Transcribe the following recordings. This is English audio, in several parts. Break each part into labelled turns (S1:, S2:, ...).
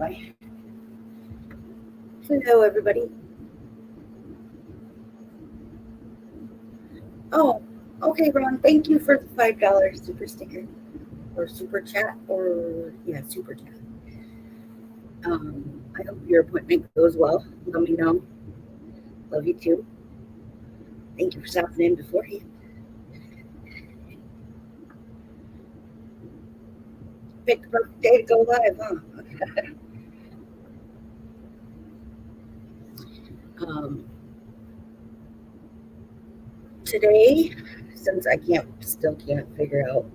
S1: Wi-Fi. Hello, everybody. Oh, okay, Ron. Thank you for the $5 super sticker or super chat super chat. I hope your appointment goes well. Let me know. Love you too. Thank you for stopping in beforehand. Pick the perfect day to go live, huh? um, Today, since I still can't figure out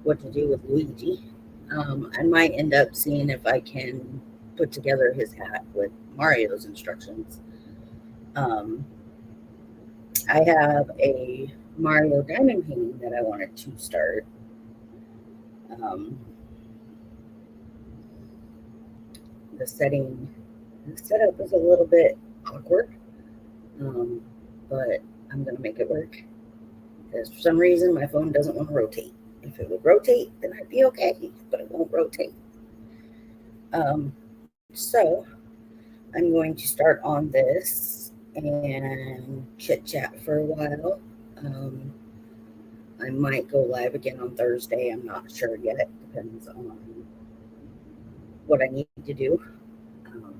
S1: what to do with Luigi, I might end up seeing if I can put together his hat with Mario's instructions. Um, I have a Mario diamond painting that I wanted to start. Um, the setup is a little bit awkward, um, but I'm gonna make it work. Because for some reason my phone doesn't want to rotate. If it would rotate, then I'd be okay, but it won't rotate. So I'm going to start on this and chit chat for a while. Um, I might go live again on Thursday. I'm not sure yet. It depends on what I need to do. Um,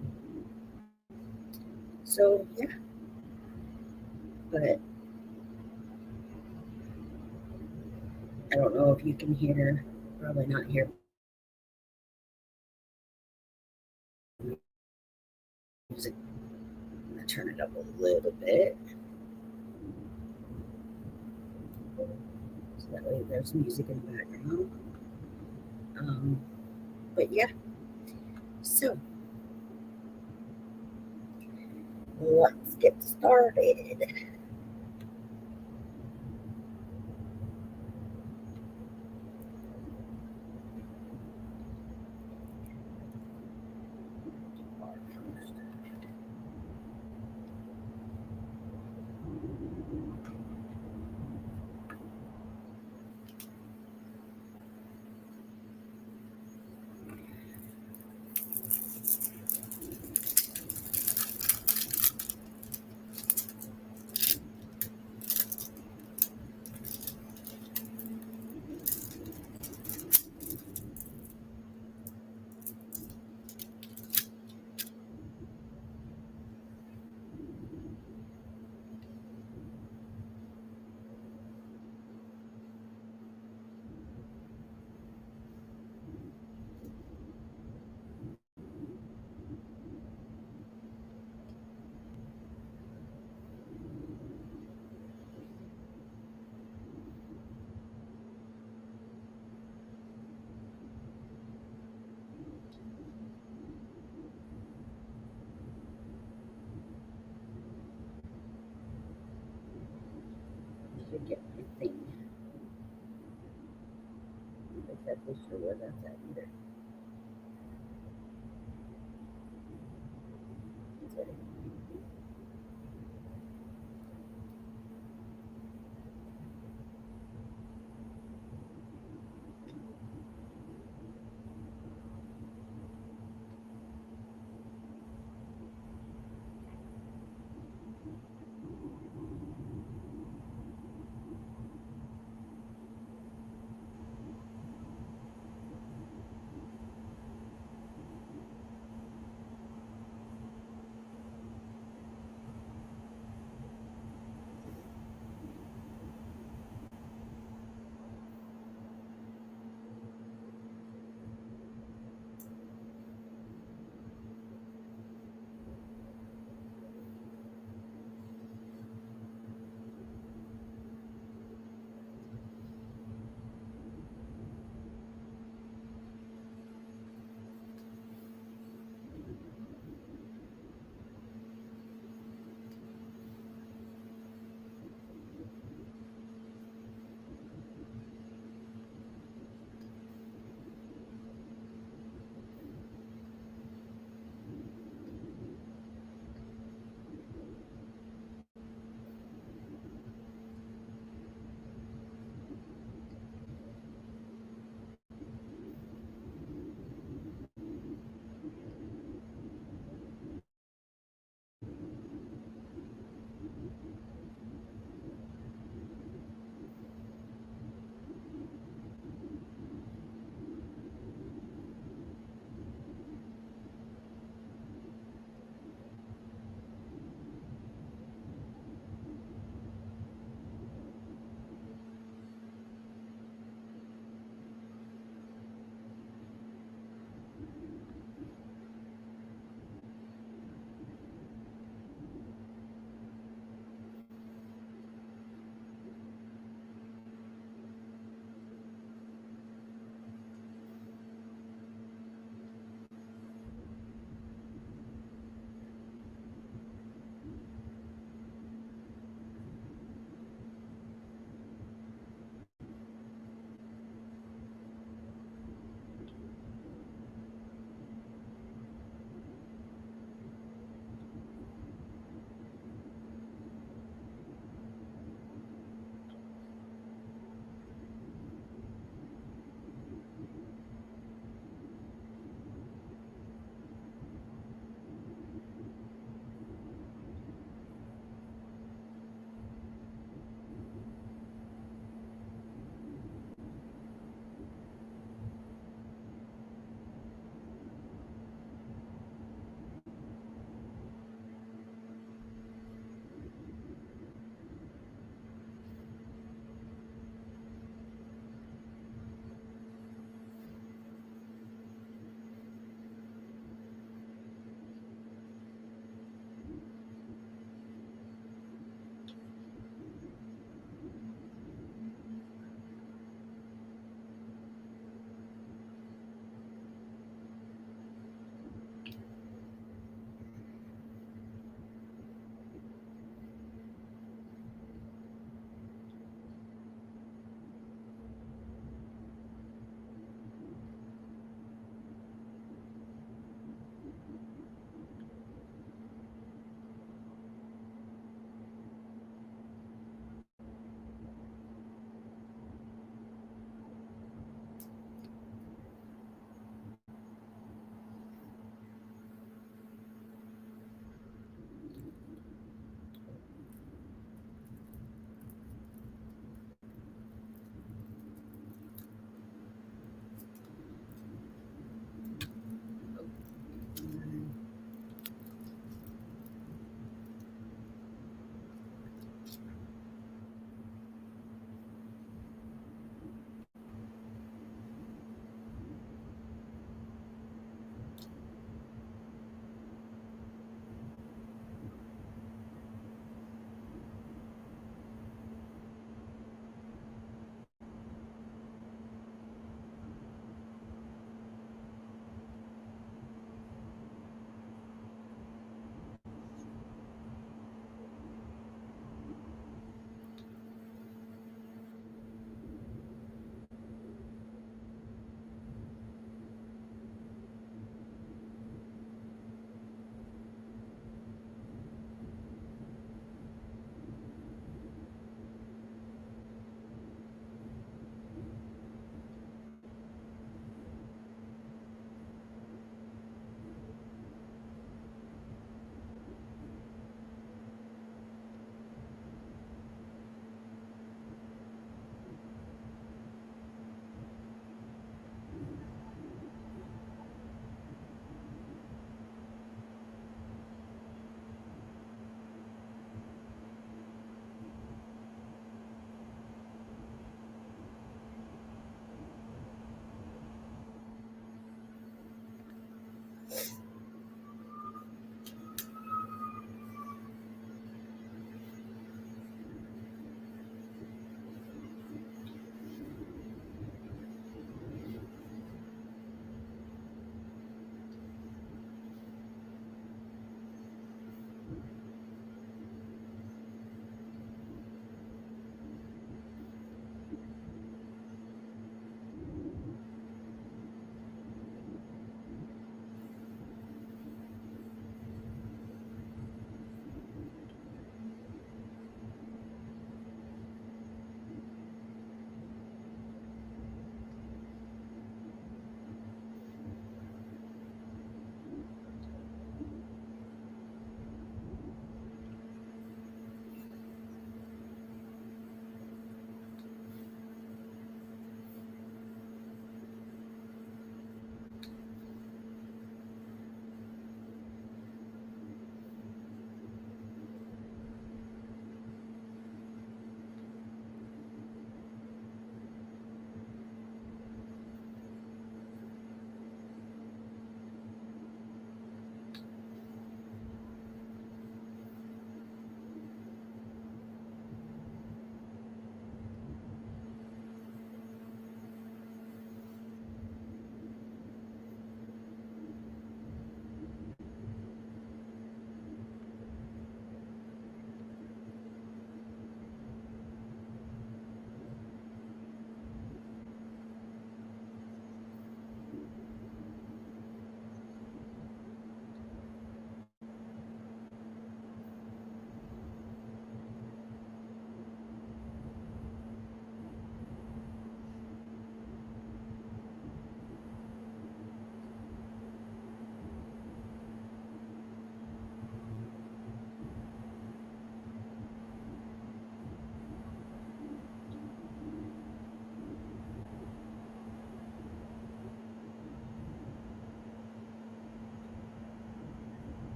S1: so, yeah. But I don't know if you can hear, probably not hear music. I'm going to turn it up a little bit. So that way there's music in the background. But yeah, so let's get started. To get my thing. I'm not exactly sure where that's at either.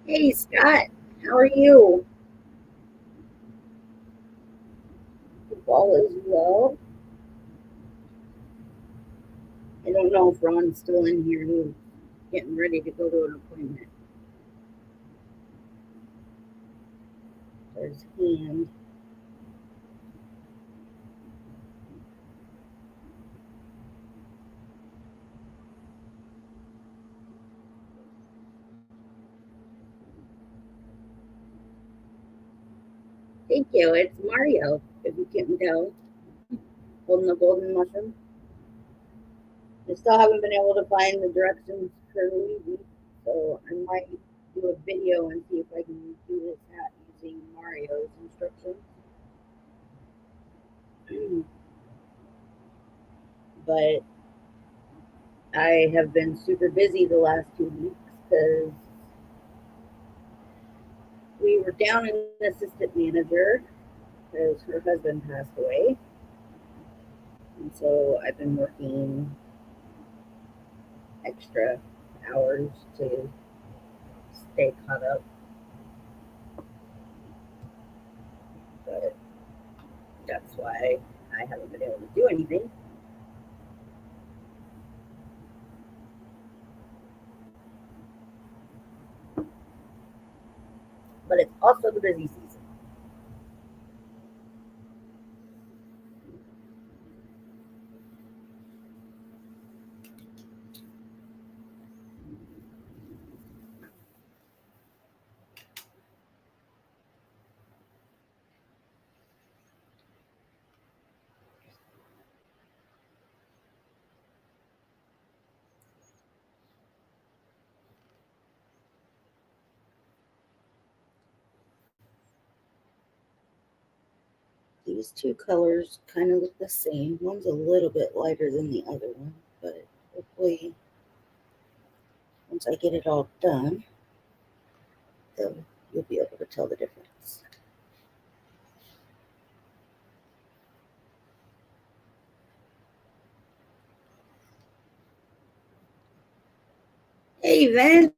S1: Hey, Scott. How are you? All is well. I don't know if Ron's still in here. He's getting ready to go to an appointment for his hand. Thank you. It's Mario, if you can't tell, holding the golden mushroom. I still haven't been able to find the directions for Luigi, so I might do a video and see if I can do this hat using Mario's instructions. But I have been super busy the last 2 weeks because we were down an assistant manager because her husband passed away. And so I've been working extra hours to stay caught up. But that's why I haven't been able to do anything. But it's also the busy season. These two colors kind of look the same. One's a little bit lighter than the other one, but hopefully once I get it all done, you'll be able to tell the difference. Hey, Vince.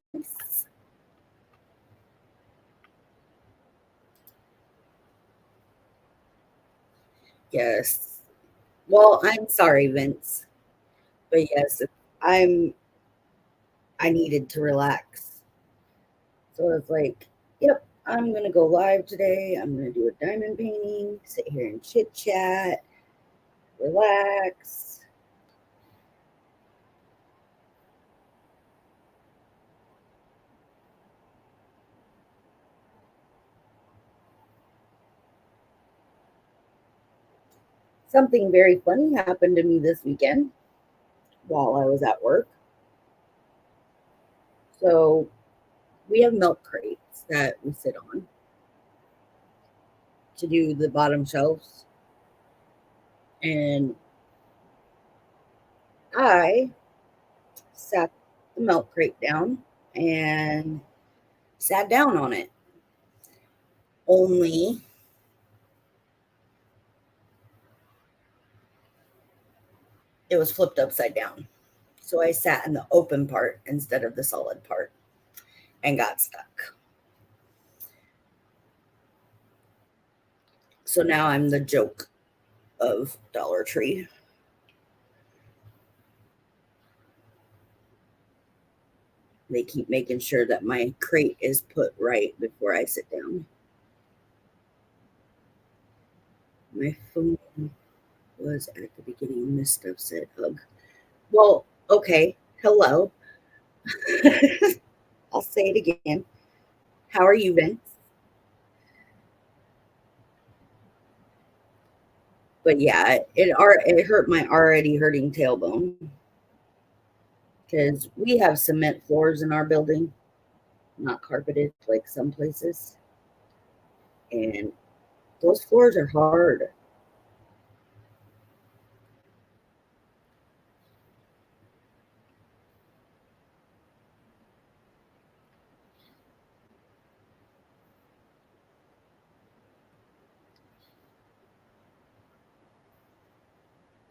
S1: Yes. Well, I'm sorry, Vince. But yes, I'm I needed to relax. So I was like, yep, I'm gonna go live today. I'm gonna do a diamond painting, sit here and chit chat, relax. Something very funny happened to me this weekend while I was at work. So we have milk crates that we sit on to do the bottom shelves. And I sat the milk crate down and sat down on it. Only it was flipped upside down. So I sat in the open part instead of the solid part and got stuck. So now I'm the joke of Dollar Tree. They keep making sure that my crate is put right before I sit down. My phone was at the beginning. This stuff said hug. Well, okay. Hello. I'll say it again. How are you, Vince? But yeah, it hurt my already hurting tailbone because we have cement floors in our building, not carpeted like some places, and those floors are hard.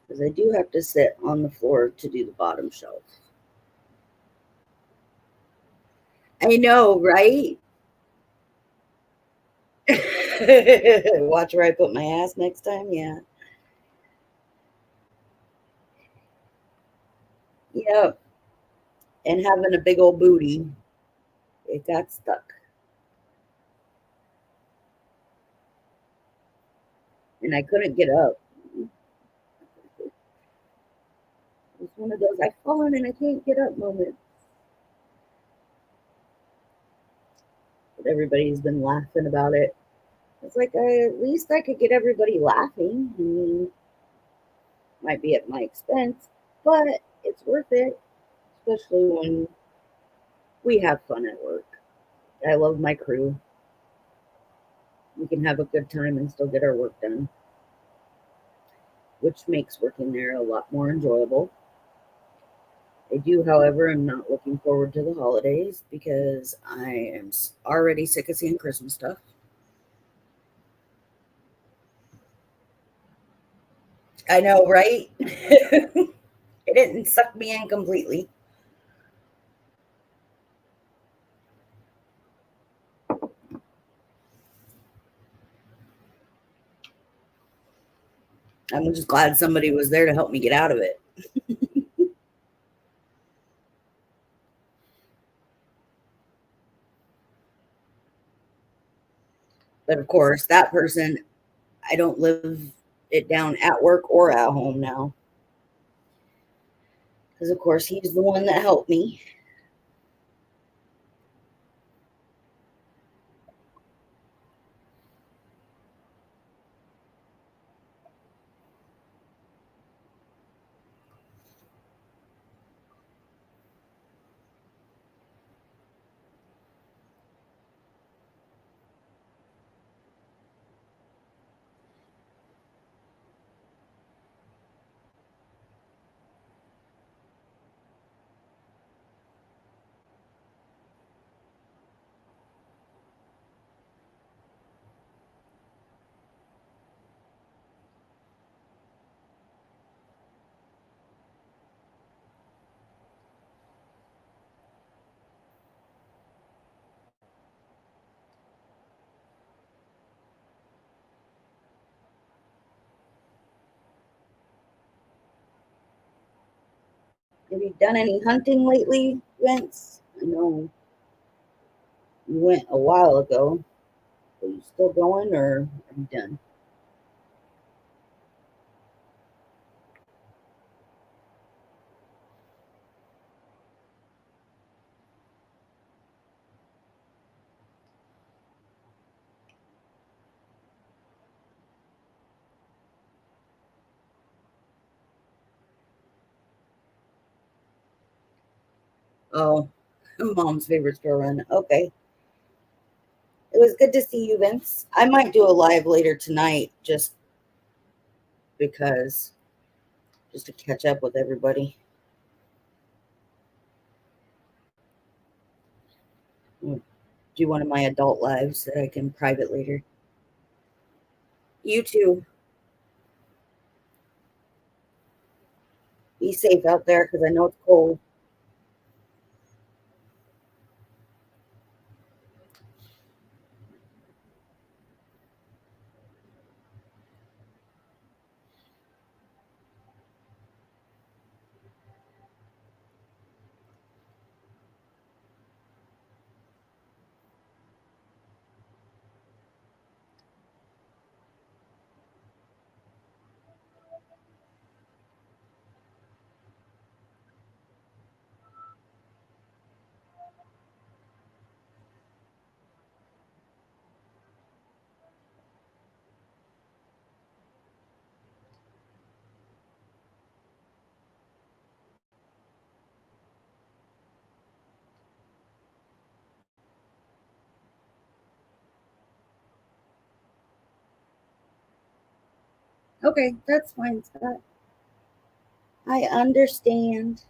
S1: Because I do have to sit on the floor to do the bottom shelf. I know, right? Watch where I put my ass next time. Yeah. Yep. And having a big old booty, it got stuck. And I couldn't get up. It was one of those I've fallen and I can't get up moments. But everybody's been laughing about it. It's like at least I could get everybody laughing. I mean, might be at my expense, but it's worth it, especially when we have fun at work. I love my crew. We can have a good time and still get our work done, which makes working there a lot more enjoyable. I do, however, am not looking forward to the holidays because I am already sick of seeing Christmas stuff. I know, right? It didn't suck me in completely. I'm just glad somebody was there to help me get out of it. But of course, that person, I don't live it down at work or at home now. Because, of course, he's the one that helped me. Have you done any hunting lately, Vince? I know you went a while ago. Are you still going or are you done? Oh, mom's favorite store run. Okay. It was good to see you, Vince. I might do a live later tonight because just to catch up with everybody. Do one of my adult lives that I can private later. You too. Be safe out there because I know it's cold. Okay, that's fine, Scott. I understand.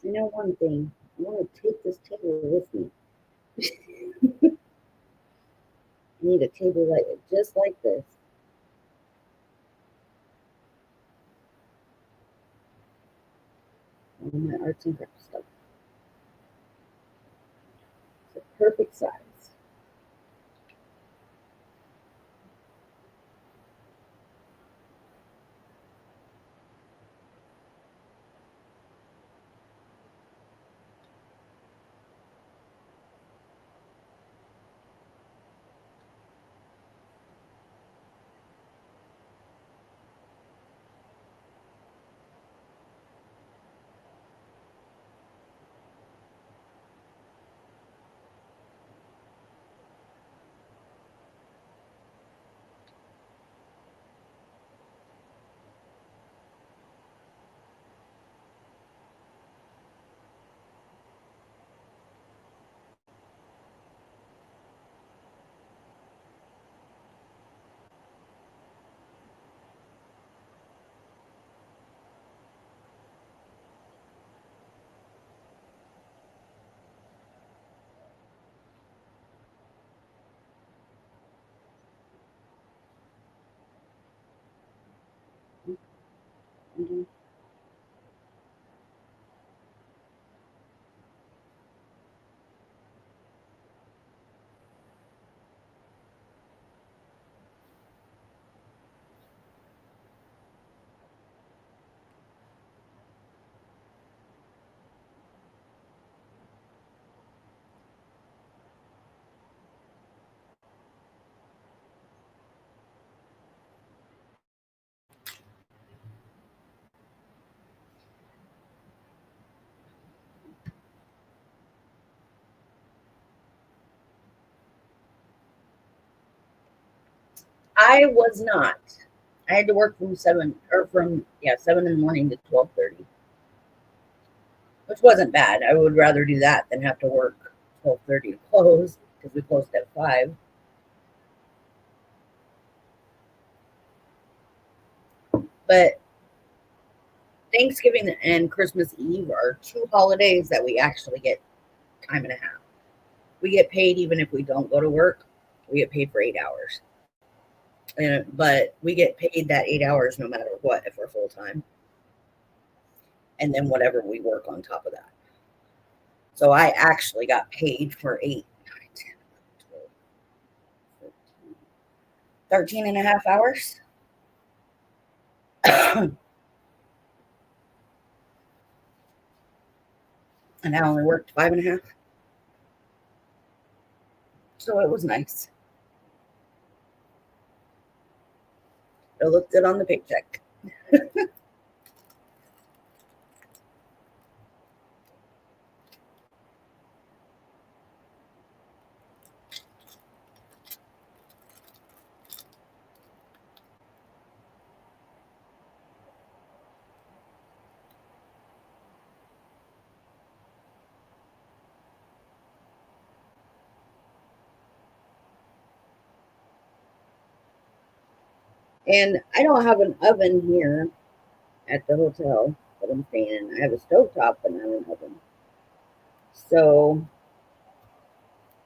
S1: You know one thing, I want to take this table with me. I need a table like just like this. All my arts and crafts stuff. It's a perfect size. Mhm. I was not. I had to work from 7 in the morning to 12:30, which wasn't bad. I would rather do that than have to work 12:30 to close because we closed at 5. But Thanksgiving and Christmas Eve are two holidays that we actually get time and a half. We get paid even if we don't go to work. We get paid for 8 hours, but we get paid that 8 hours no matter what if we're full time, and then whatever we work on top of that. So I actually got paid for 8, 9, 10, 12, 13 and a half hours. And I only worked 5.5. So it was nice. It looked good on the paycheck. And I don't have an oven here at the hotel that I'm staying in. I have a stovetop, but not an oven. So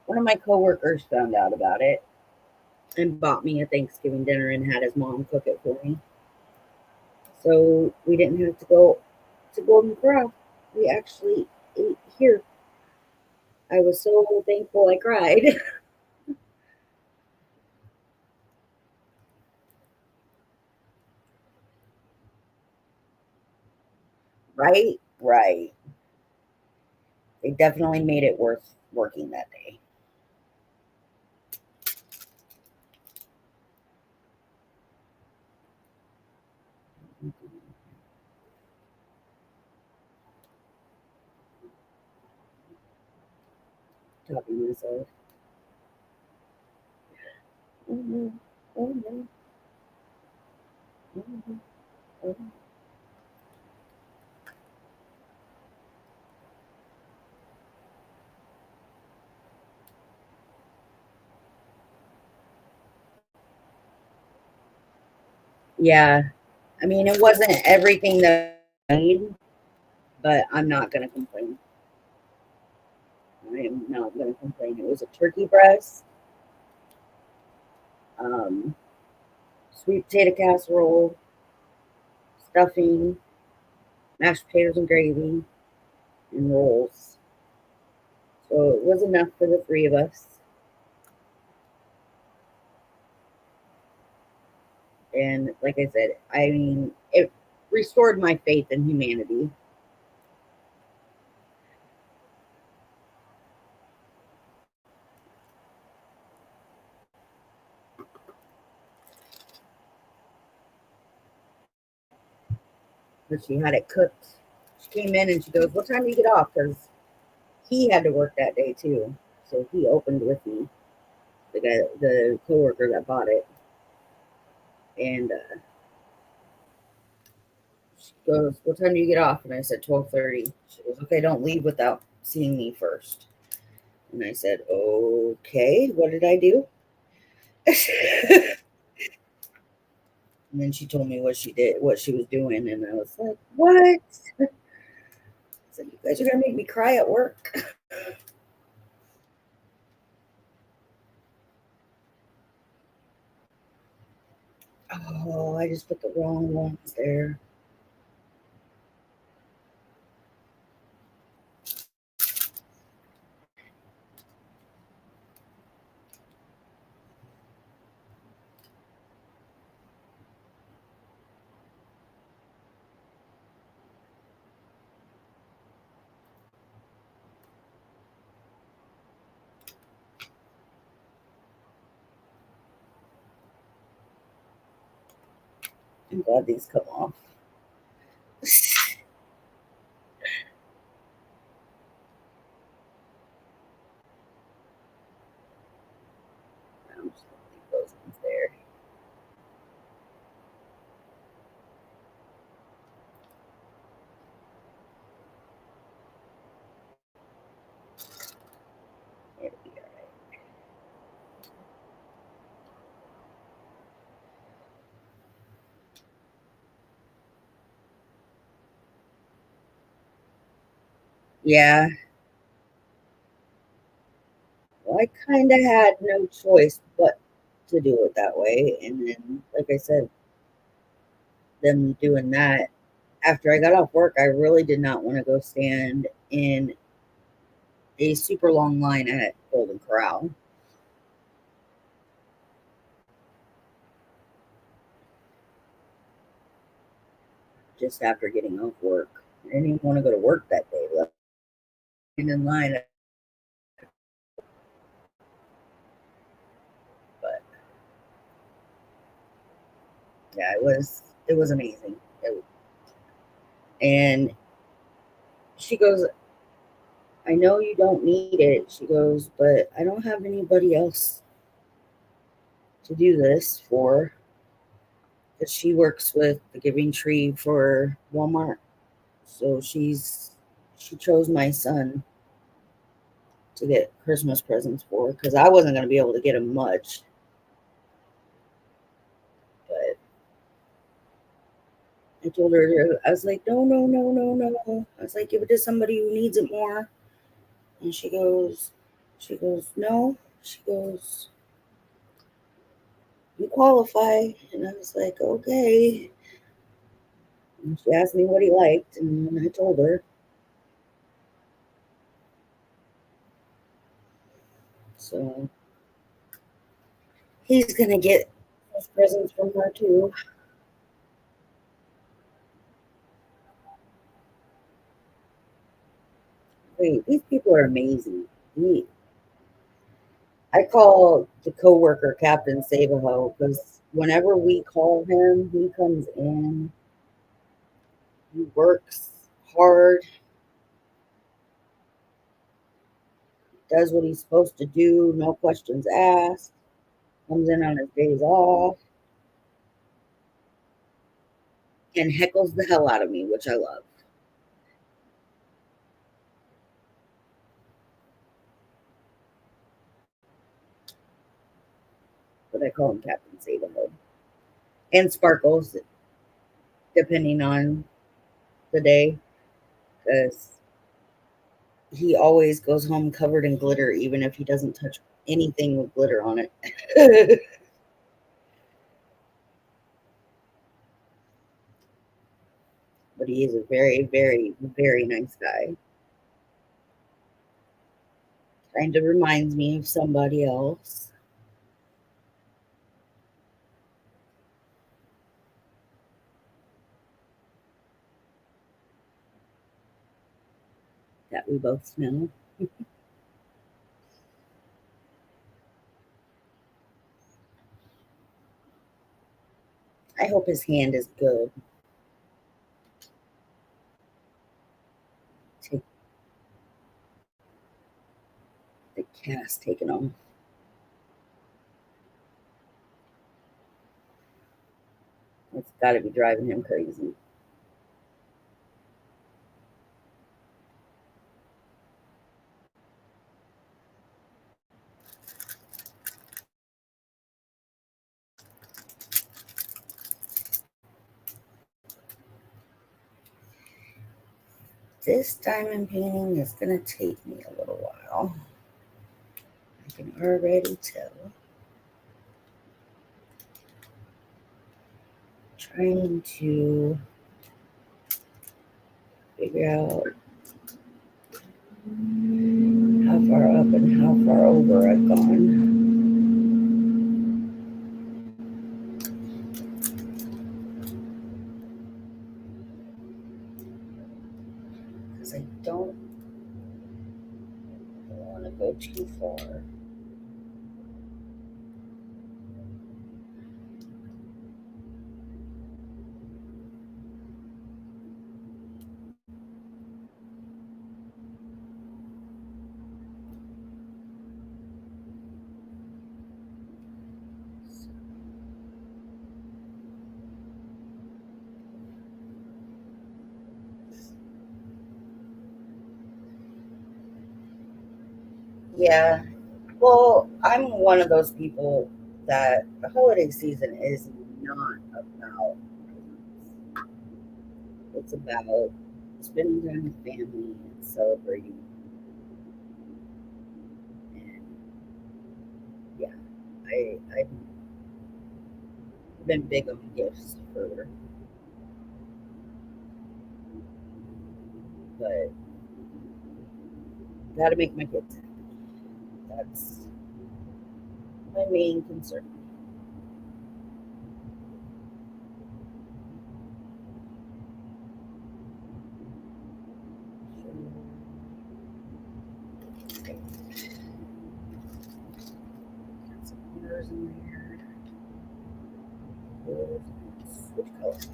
S1: one of my coworkers found out about it and bought me a Thanksgiving dinner and had his mom cook it for me. So we didn't have to go to Golden Corral. We actually ate here. I was so thankful I cried. Right? Right. They definitely made it worth working that day. Talking myself. Oh no. Oh no. Oh no. Oh no. Yeah. I mean, it wasn't everything that I made, but I'm not going to complain. I am not going to complain. It was a turkey breast, um, sweet potato casserole, stuffing, mashed potatoes and gravy, and rolls. So it was enough for the three of us. And like I said, I mean, it restored my faith in humanity. But she had it cooked. She came in and she goes, "What time do you get off?" Because he had to work that day too. So he opened with me, the coworker that bought it. And she goes, "What time do you get off?" And I said, 12:30. She goes, "Okay, don't leave without seeing me first." And I said, "Okay, what did I do?" And then she told me what she did, what she was doing, and I was like, "What?" I said, "You guys are gonna make me cry at work." Oh, I just put the wrong ones there. I'm glad these come off. I'm just gonna leave those ones there. It'll be all right. Yeah, well, I kind of had no choice but to do it that way. And then, like I said, them doing that after I got off work, I really did not want to go stand in a super long line at Golden Corral just after getting off work. I didn't even want to go to work that day, left in line. But yeah, it was amazing. And she goes, "I know you don't need it." She goes, "But I don't have anybody else to do this for." Because she works with the Giving Tree for Walmart. So she chose my son to get Christmas presents for because I wasn't going to be able to get him much. But I told her, I was like, "No, no, no, no, no." I was like, "Give it to somebody who needs it more." And she goes, "No." She goes, "You qualify." And I was like, "Okay." And she asked me what he liked, and I told her. So he's going to get his presents from her too. Wait, these people are amazing. He, I call the coworker Captain Sabaho because whenever we call him, he comes in, he works hard, does what he's supposed to do, no questions asked, comes in on his days off, and heckles the hell out of me, which I love. But I call him Captain Sabaho. And Sparkles, depending on the day. because he always goes home covered in glitter, even if he doesn't touch anything with glitter on it. But he is a very, very, very nice guy. Kind of reminds me of somebody else that we both know. I hope his hand is good. Take the cast taken off. It's got to be driving him crazy. This diamond painting is going to take me a little while. I can already tell. Trying to figure out how far up and how far over I've gone. Because I don't want to go too far. Yeah. Well, I'm one of those people that the holiday season is not about presents. It's about spending time with family and celebrating. And yeah, I've been big on gifts for, but got to make my kids happy. That's my main concern. Okay, got some colors in there. Switch colors.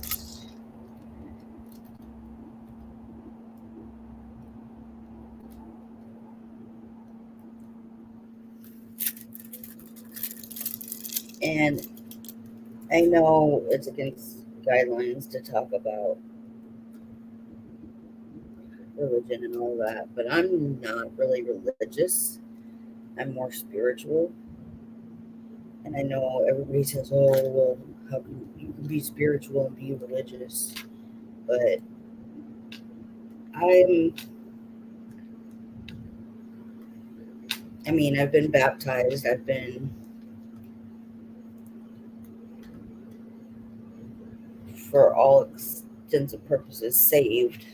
S1: And I know it's against guidelines to talk about religion and all that, but I'm not really religious. I'm more spiritual. And I know everybody says, oh, well, how can you can be spiritual and be religious? But I'm, I mean, I've been baptized, I've been, for all extents and purposes, saved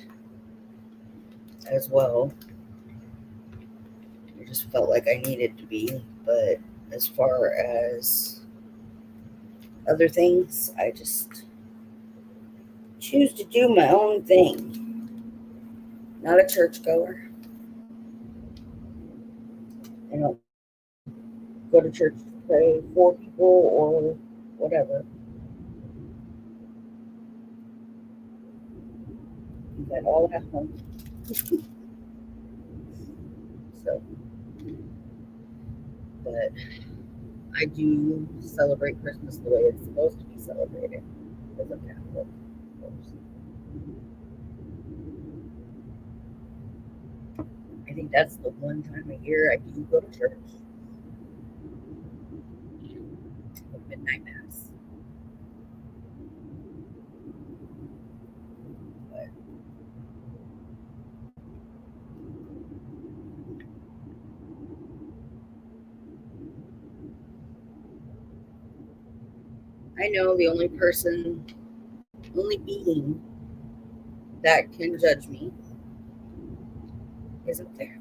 S1: as well. I just felt like I needed to be. But as far as other things, I just choose to do my own thing. Not a churchgoer. I don't go to church to pray for people or whatever. Do that all at home. So, but I do celebrate Christmas the way it's supposed to be celebrated as a Catholic, of course. I think that's the one time a year I do go to church with midnight mass. But I know the only person, only being that can judge me is up there.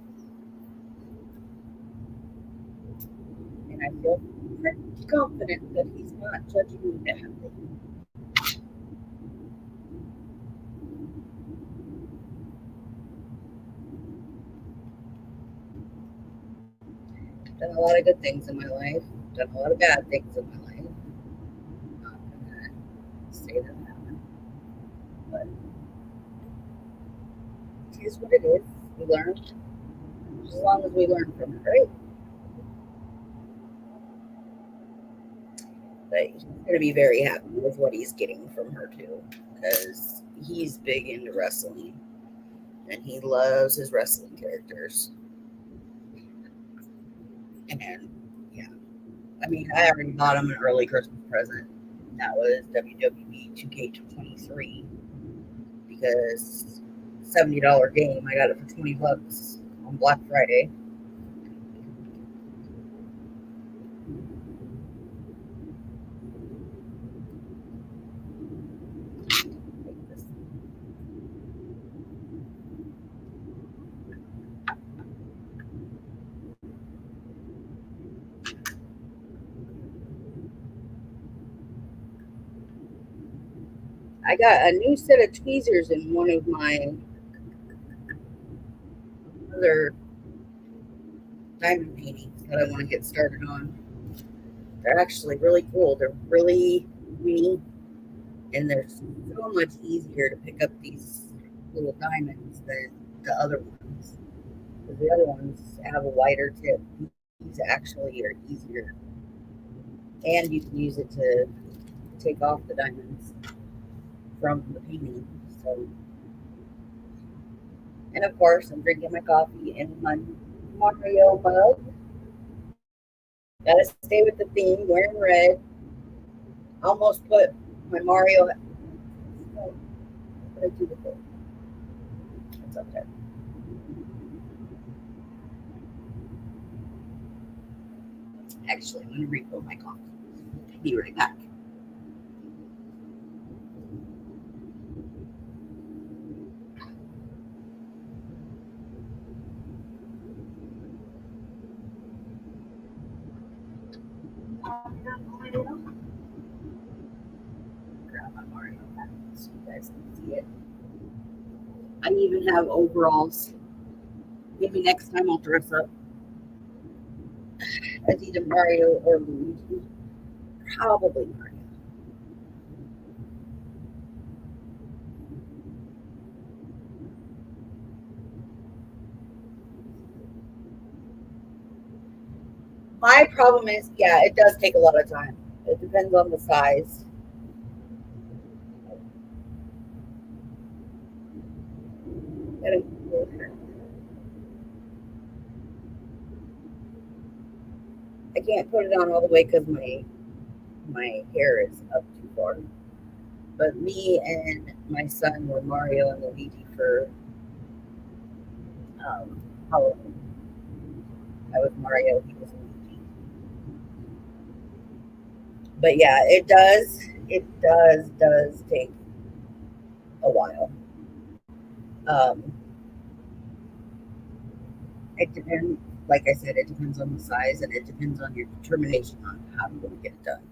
S1: And I feel pretty confident that he's not judging me badly. Done a lot of good things in my life, done a lot of bad things in my life. I'm not gonna say that I haven't, but it is what it is. We learn, as long as we learn from it, right? But he's gonna be very happy with what he's getting from her too, because he's big into wrestling and he loves his wrestling characters. And yeah, I mean, I already bought him an early Christmas present. That was WWE 2K23 because $70 game. I got it for $20 on Black Friday. I got a new set of tweezers in one of my other diamond paintings that I want to get started on. They're actually really cool. They're really mini and they're so much easier to pick up these little diamonds than the other ones. Because the other ones have a wider tip. These actually are easier. And you can use it to take off the diamonds from the painting. So, and of course, I'm drinking my coffee in my Mario mug. Gotta stay with the theme, wearing red. Almost put my Mario. What did I do with it? It's up there. Actually, I'm gonna refill my coffee. Be right back. Grab my Mario hat so you guys can see it. I even have overalls. Maybe next time I'll dress up as either Mario or Luigi. Probably Mario. My problem is, yeah, it does take a lot of time. It depends on the size. I can't put it on all the way because my hair is up too far. But me and my son were Mario and Luigi for Halloween. I was Mario, he was Luigi. But yeah, it does take a while. Um, it depends, like I said, it depends on the size and it depends on your determination on how you want to get it done.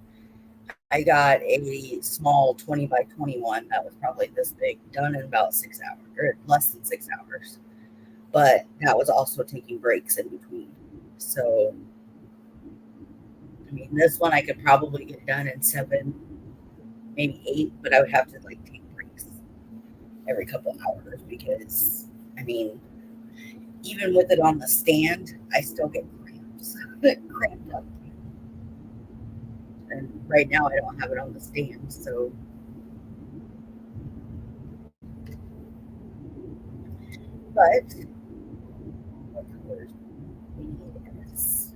S1: I got a small 20 by 21 that was probably this big, done in about 6 hours or less than 6 hours. But that was also taking breaks in between. So, I mean, this one I could probably get done in 7, maybe 8, but I would have to like take breaks every couple hours because, I mean, even with it on the stand, I still get cramps, cramped up. And right now I don't have it on the stand, so but what colors we need is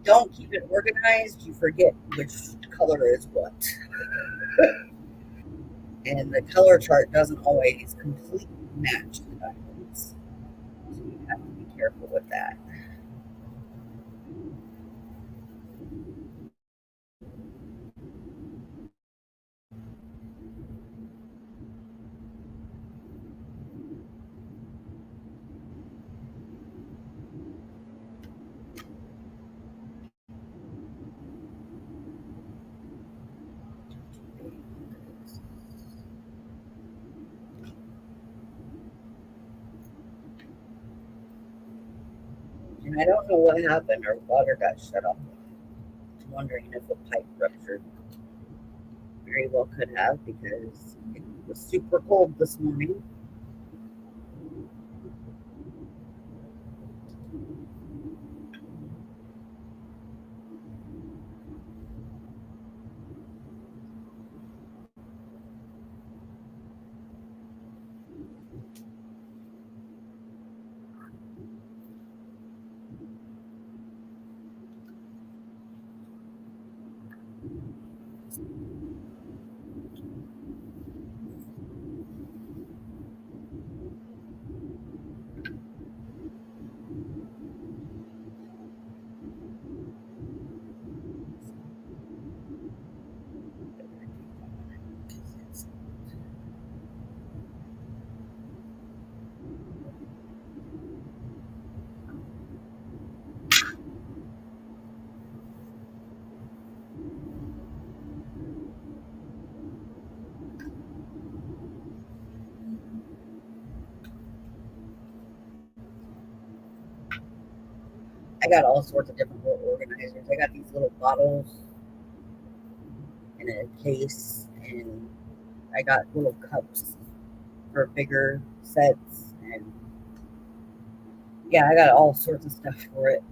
S1: don't keep it organized, you forget which color is what. And the color chart doesn't always completely match the diamonds. So you have to be careful with that. And I don't know what happened. Our water got shut off. I'm wondering if a pipe ruptured. Very well could have because it was super cold this morning. I got all sorts of different little organizers. I got these little bottles in a case, and I got little cups for bigger sets. And yeah, I got all sorts of stuff for it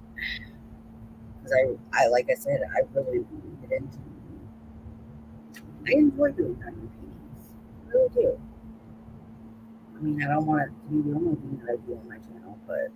S1: because like I said, I really get into. I enjoy doing diamond paintings. I really do. I mean, I don't want it to be the only thing that I do on my channel, but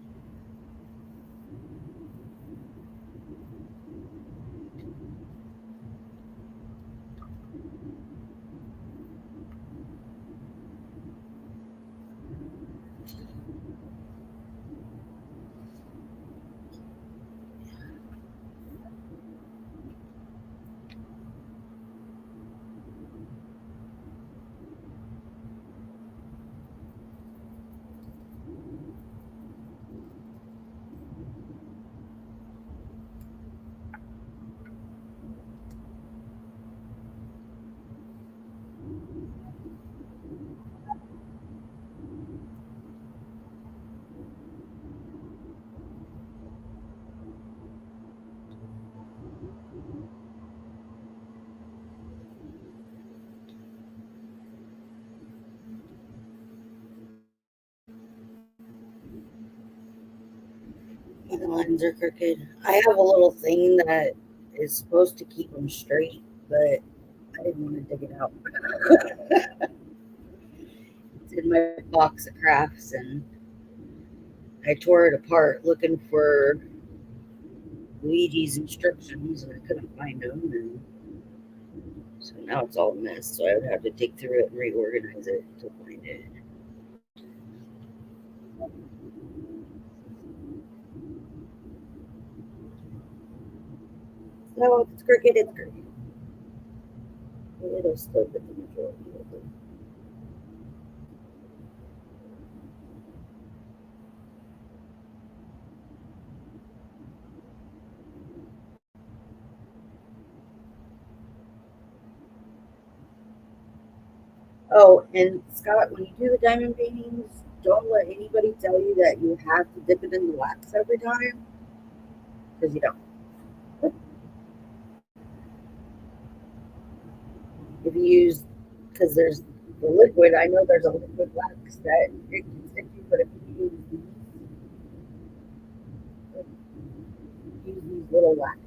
S1: the lines are crooked. I have a little thing that is supposed to keep them straight, but I didn't want to dig it out. It's in my box of crafts, and I tore it apart looking for Luigi's instructions, and I couldn't find them. And so now it's all a mess. So I would have to dig through it and reorganize it to find it. No, if it's crooked, it's crooked. It'll still get the majority of it. Oh, and Scott, when you do the diamond paintings, don't let anybody tell you that you have to dip it in the wax every time because you don't. If you use, because there's the liquid, I know there's a liquid wax that it can stick to, but if you use these little wax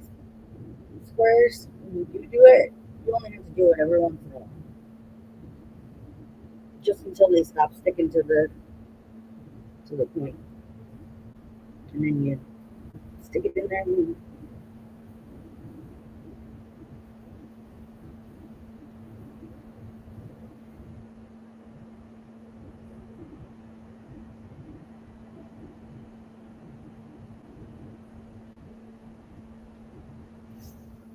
S1: squares, when you do it, you only have to do it every once in a while, just until they stop sticking to the point, and then you stick it in there and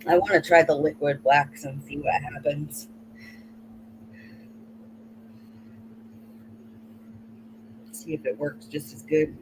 S1: I want to try the liquid wax and see what happens. See if it works just as good.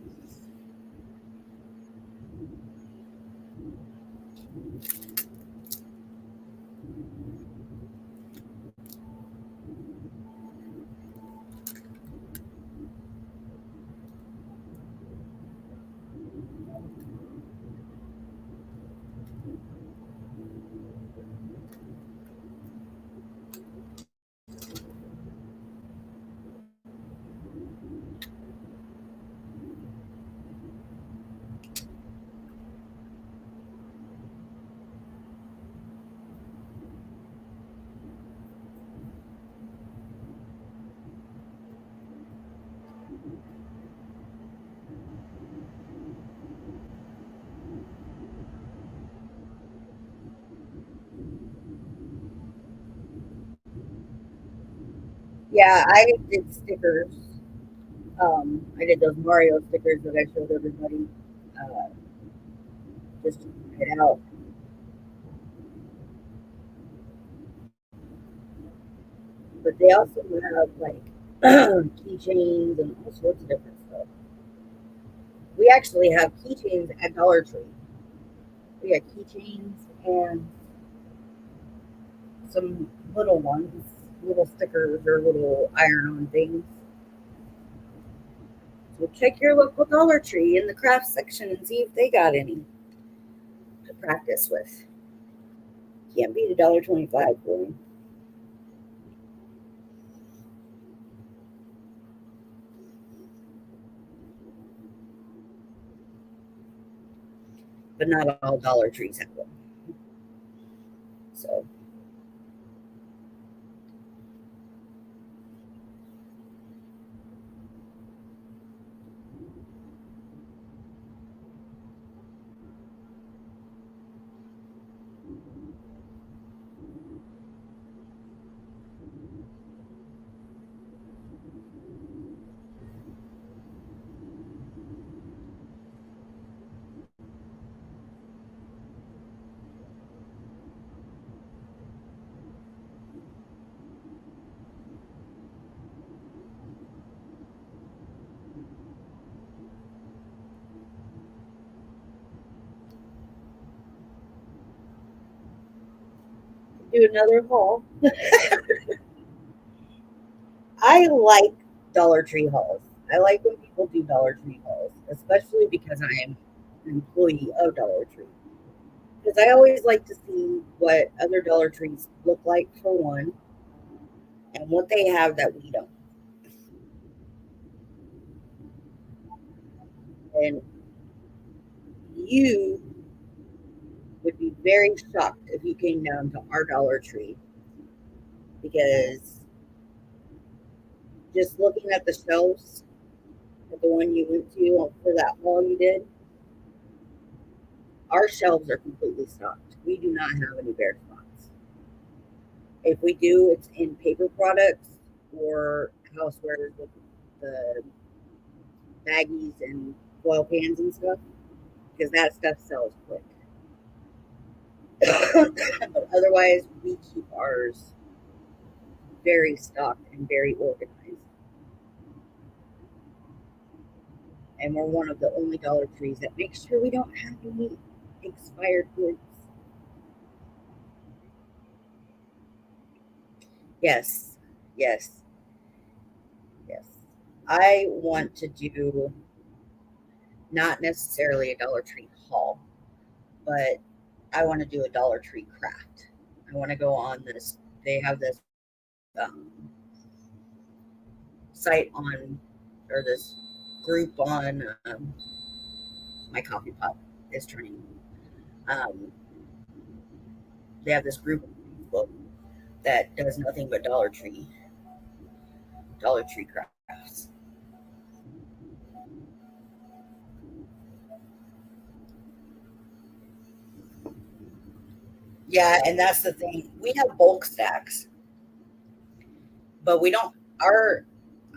S1: Yeah, I did stickers. I did those Mario stickers that I showed everybody. Uh, just to try it out. But they also have like keychains and all sorts of different stuff. We actually have keychains at Dollar Tree. We got keychains and some little ones, little stickers or little iron-on things. So check your local Dollar Tree in the craft section and see if they got any to practice with. Can't beat $1.25 for them. But not all Dollar Trees have them. So do another haul. I like Dollar Tree hauls. I like when people do Dollar Tree hauls, especially because I am an employee of Dollar Tree. Because I always like to see what other Dollar Trees look like for one, and what they have that we don't. And you would be very shocked if you came down to our Dollar Tree because just looking at the shelves at the one you went to for that haul you did, our shelves are completely stocked. We do not have any bare spots. If we do, it's in paper products or housewares with the baggies and foil pans and stuff because that stuff sells quick. But otherwise, we keep ours very stocked and very organized. And we're one of the only Dollar Trees that makes sure we don't have any expired goods. Yes, yes, yes. I want to do not necessarily a Dollar Tree haul, but I want to do a Dollar Tree craft. I want to go on this. They have this um, site on, or this group on my coffee pot is turning. Um, they have this group book that does nothing but Dollar Tree crafts. Yeah, and that's the thing. We have bulk stacks, but we don't. Our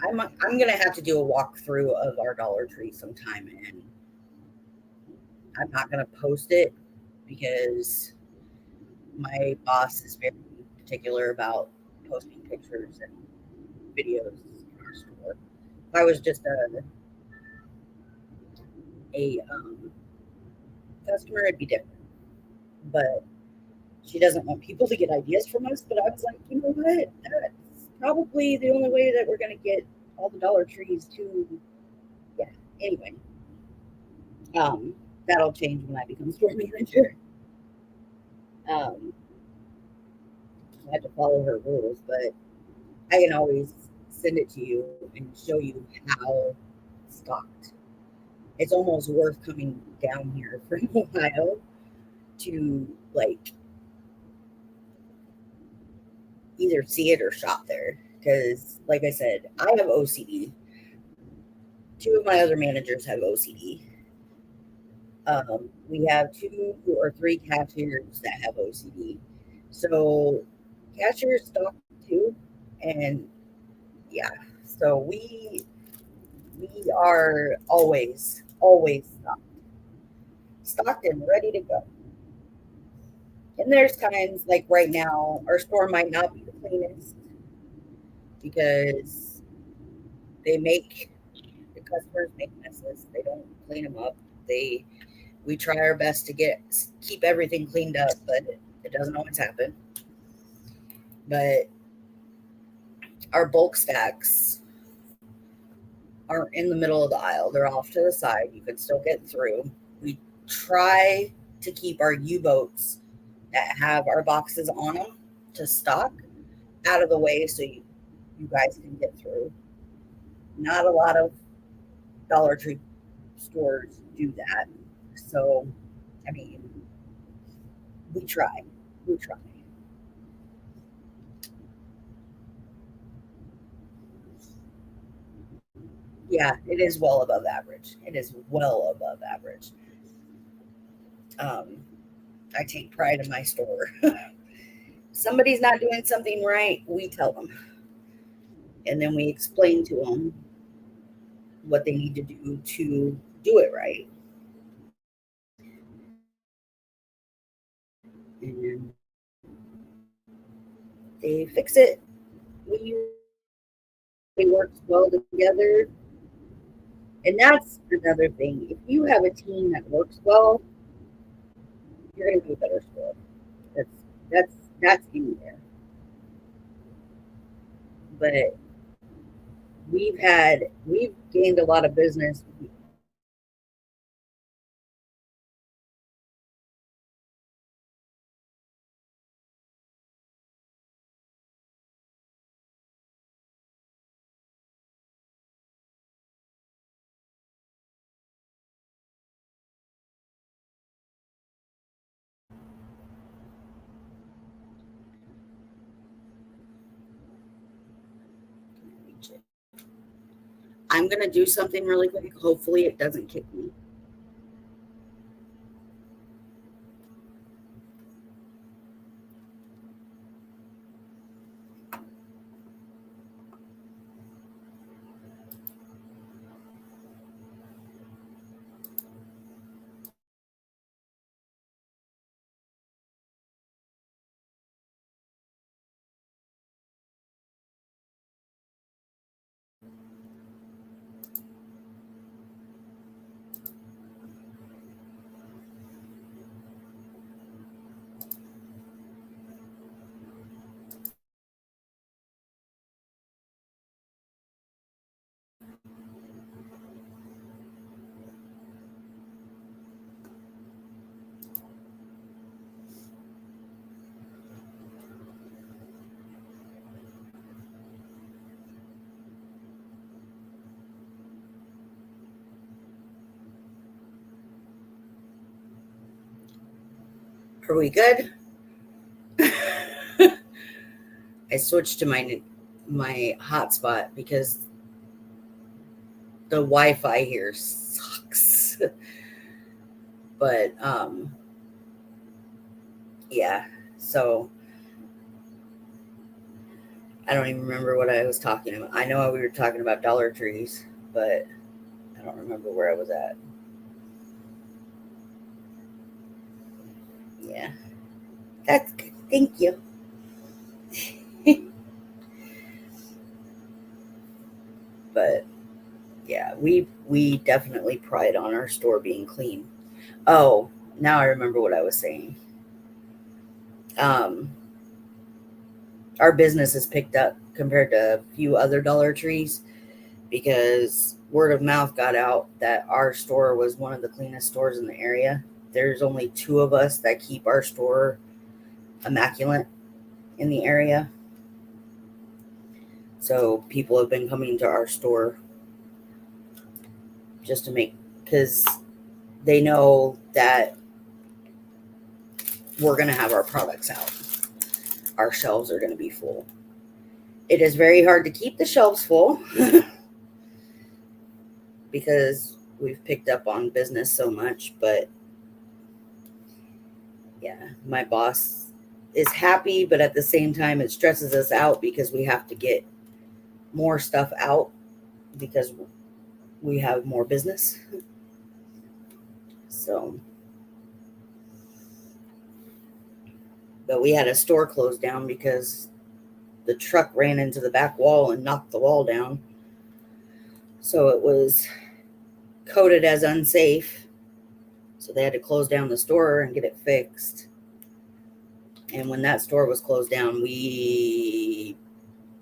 S1: I'm gonna have to do a walkthrough of our Dollar Tree sometime, and I'm not gonna post it because my boss is very particular about posting pictures and videos in our store. If I was just a customer, it'd be different. But she doesn't want people to get ideas from us. But I was like, you know what? That's probably the only way that we're going to get all the Dollar Trees to, yeah. Anyway, um, that'll change when I become store manager. Um, I have to follow her rules, but I can always send it to you and show you how stocked. It's almost worth coming down here from Ohio to like either see it or shop there. Because, like I said, I have OCD. Two of my other managers have OCD. We have two or three cashiers that have OCD. So cashiers stock too, and yeah. So we are always stocked and ready to go. And there's times like right now, our store might not be the cleanest because they make the customers make messes. They don't clean them up. They we try our best to keep everything cleaned up, but it doesn't always happen. But our bulk stacks aren't in the middle of the aisle. They're off to the side. You can still get through. We try to keep our U-boats that have our boxes on them to stock out of the way so you guys can get through. Not a lot of Dollar Tree stores do that. So, I mean, we try. We try. Yeah, it is well above average. It is well above average. Um, I take pride in my store. Somebody's not doing something right, we tell them. And then we explain to them what they need to do it right. And they fix it. We work well together. And that's another thing. If you have a team that works well, you're going to be a better store. That's that's that's in there. But we've gained a lot of business. I'm gonna do something really quick. Hopefully, it doesn't kick me. Are we good? I switched to my hotspot because the Wi-Fi here sucks. But yeah. So I don't even remember what I was talking about. I know we were talking about Dollar Trees, but I don't remember where I was at. Yeah. That's Thank you. But yeah, we definitely pride on our store being clean. Oh, now I remember what I was saying. Um, our business has picked up compared to a few other Dollar Trees because word of mouth got out that our store was one of the cleanest stores in the area. There's only two of us that keep our store immaculate in the area. So people have been coming to our store just to make, because they know that we're going to have our products out. Our shelves are going to be full. It is very hard to keep the shelves full because we've picked up on business so much. But yeah, my boss is happy, but at the same time, it stresses us out because we have to get more stuff out because we have more business. So, but we had a store closed down because the truck ran into the back wall and knocked the wall down. So it was coded as unsafe. So they had to close down the store and get it fixed. And when that store was closed down, we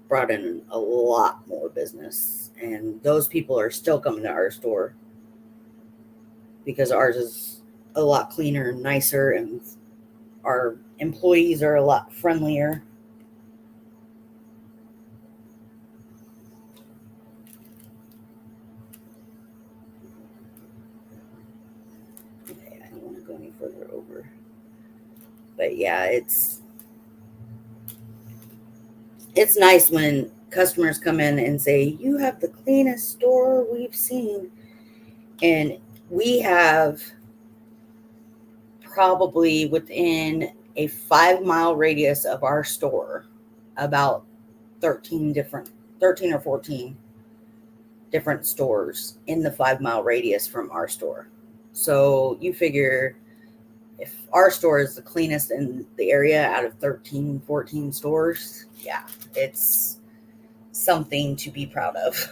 S1: brought in a lot more business. And those people are still coming to our store because ours is a lot cleaner and nicer, and our employees are a lot friendlier. Okay, I don't want to go any further over. But yeah, it's nice when customers come in and say, "You have the cleanest store we've seen." And we have probably within a 5 mile radius of our store about 13 or 14 different stores in the 5 mile radius from our store. So you figure if our store is the cleanest in the area out of 13, 14 stores, yeah, it's something to be proud of.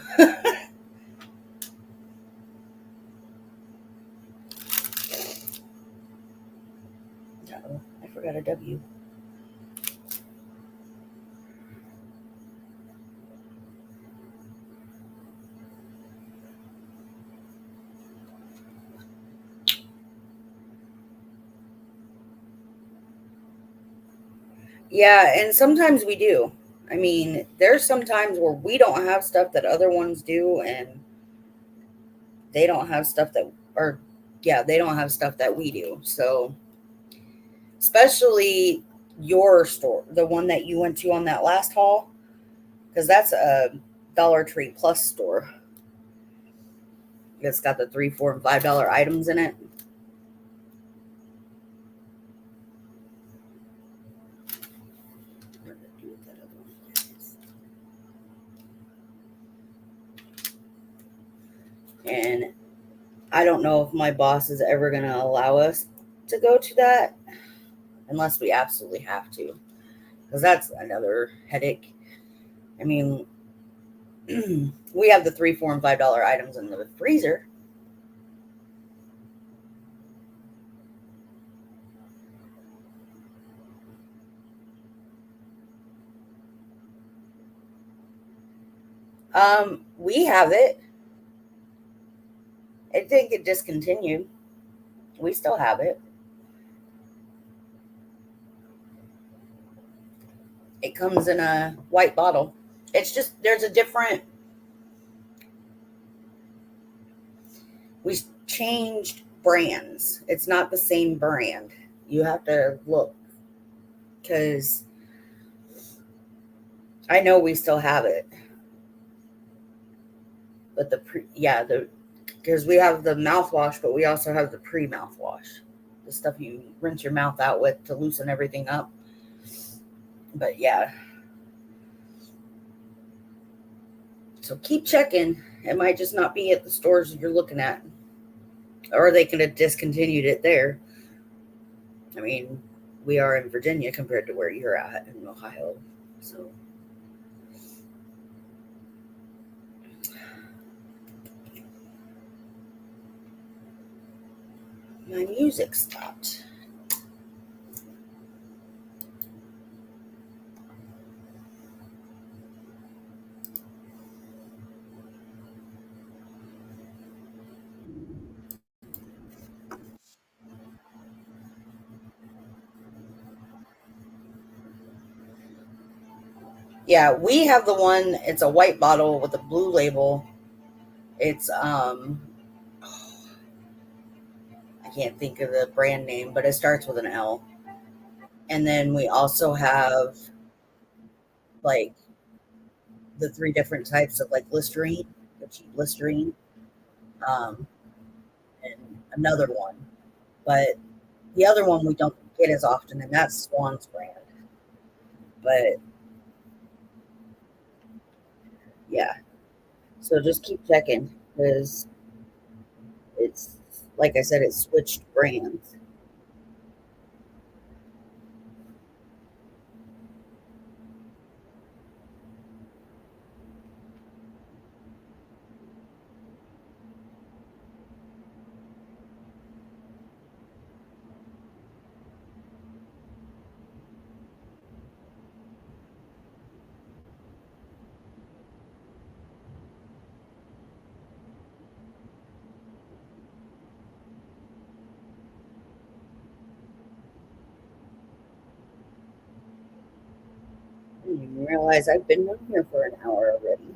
S1: Uh-oh, I forgot a W. Yeah, and sometimes we do. I mean, there's some times where we don't have stuff that other ones do, and they don't have stuff that, or yeah, they don't have stuff that we do. So, especially your store, the one that you went to on that last haul, because that's a Dollar Tree Plus store. It's got the $3, $4, and $5 items in it. What did I do with that other one? And I don't know if my boss is ever going to allow us to go to that unless we absolutely have to, because that's another headache. I mean, we have the $3, $4, and $5 items in the freezer. We have it. It didn't get discontinued. We still have it. It comes in a white bottle. It's just there's a different. We changed brands. It's not the same brand. You have to look because I know we still have it, but the because we have the mouthwash, but we also have the pre mouthwash, the stuff you rinse your mouth out with to loosen everything up. But yeah, so keep checking. It might just not be at the stores you're looking at, or they could have discontinued it there. I mean, we are in Virginia compared to where you're at in Ohio. So my music stopped. Yeah, we have the one, it's a white bottle with a blue label. It's I can't think of the brand name, but it starts with an L. And then we also have like the three different types of like Listerine, the cheap Listerine, um, and another one. But the other one we don't get as often, and that's Swan's brand. But yeah, so just keep checking because it's like I said, it switched brands. I didn't even realize I've been on here for an hour already.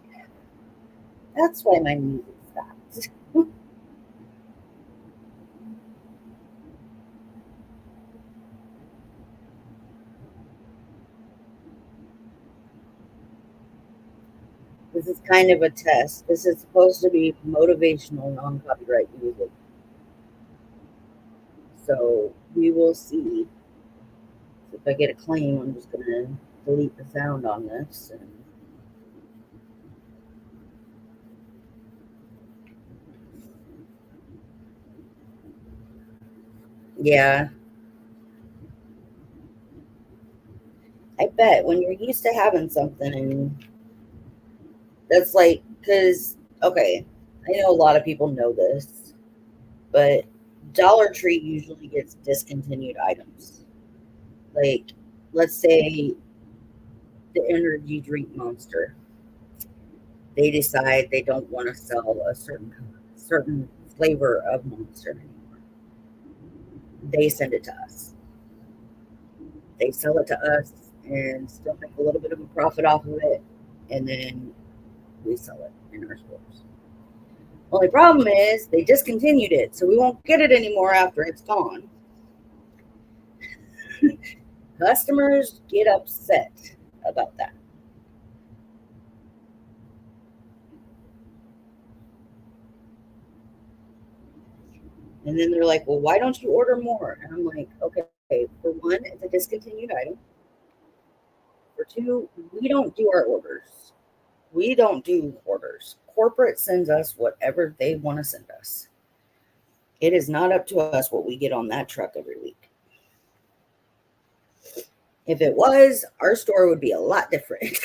S1: That's why my music stopped. This is kind of a test. This is supposed to be motivational, non copyright music. So we will see. If I get a claim, I'm just going to delete the sound on this. And yeah, I bet when you're used to having something, and that's like, because, okay, I know a lot of people know this, but Dollar Tree usually gets discontinued items. Like, let's say the energy drink Monster, they decide they don't want to sell a certain flavor of Monster anymore. They send it to us. They sell it to us and still make a little bit of a profit off of it, and then we sell it in our stores. Only problem is they discontinued it, so we won't get it anymore after it's gone. Customers get upset about that. And then they're like, well, why don't you order more? And I'm like, okay, for one, it's a discontinued item. For two, we don't do our orders. We don't do orders. Corporate sends us whatever they want to send us. It is not up to us what we get on that truck every week. If it was, our store would be a lot different.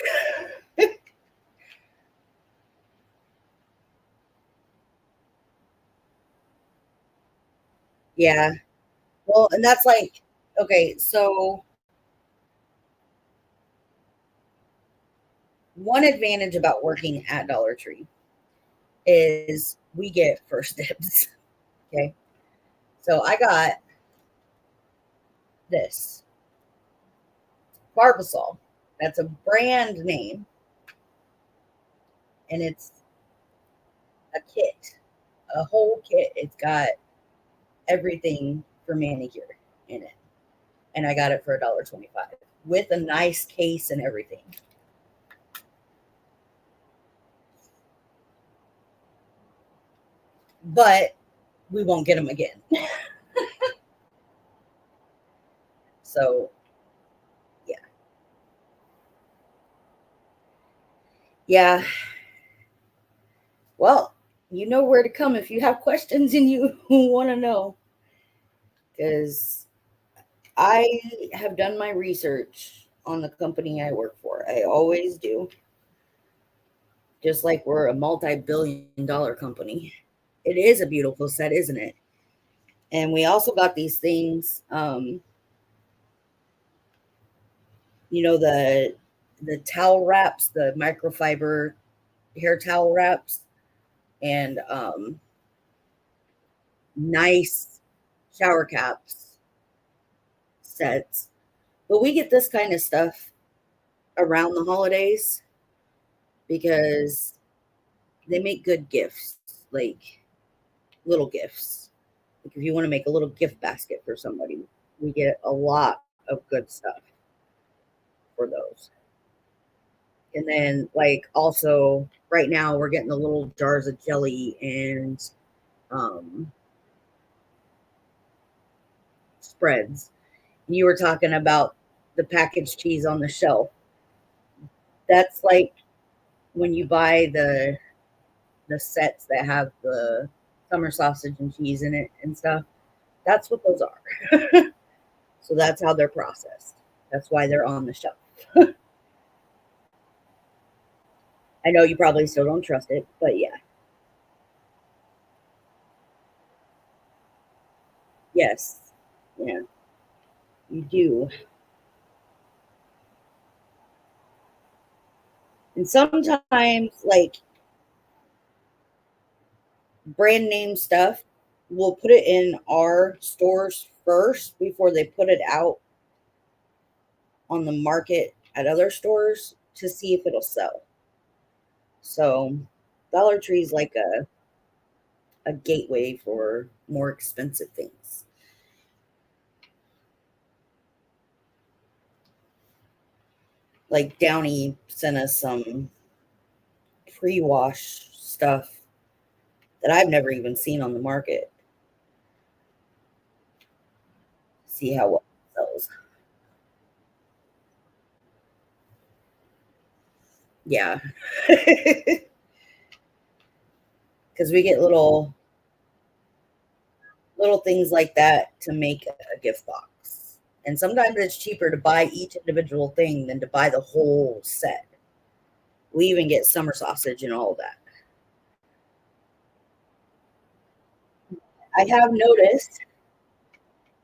S1: Yeah. Well, and that's like, okay, so one advantage about working at Dollar Tree is we get first dibs. Okay. So I got this Barbasol. That's a brand name, and it's a kit, a whole kit. It's got everything for manicure in it. And I got it for $1.25 with a nice case and everything. But we won't get them again. So, yeah. Yeah. Well, you know where to come if you have questions and you want to know. Because I have done my research on the company I work for. I always do. Just like we're a multi-billion-dollar company. It is a beautiful set, isn't it? And we also got these things, the towel wraps, the microfiber hair towel wraps, and nice shower caps sets. But we get this kind of stuff around the holidays because they make good gifts, like little gifts. Like if you want to make a little gift basket for somebody, we get a lot of good stuff for those. And then, like, also right now we're getting the little jars of jelly and um, spreads. You were talking about the packaged cheese on the shelf. That's like when you buy the sets that have the summer sausage and cheese in it and stuff. That's what those are. So that's how they're processed. That's why they're on the shelf. I know you probably still don't trust it, but yeah. Yes. Yeah, you do. And sometimes, like brand name stuff, we'll put it in our stores first before they put it out on the market at other stores to see if it'll sell. So Dollar Tree is like a gateway for more expensive things. Like Downey sent us some pre-wash stuff that I've never even seen on the market. See how well it sells. Yeah. Because we get little things like that to make a gift box. And sometimes it's cheaper to buy each individual thing than to buy the whole set. We even get summer sausage and all of that. I have noticed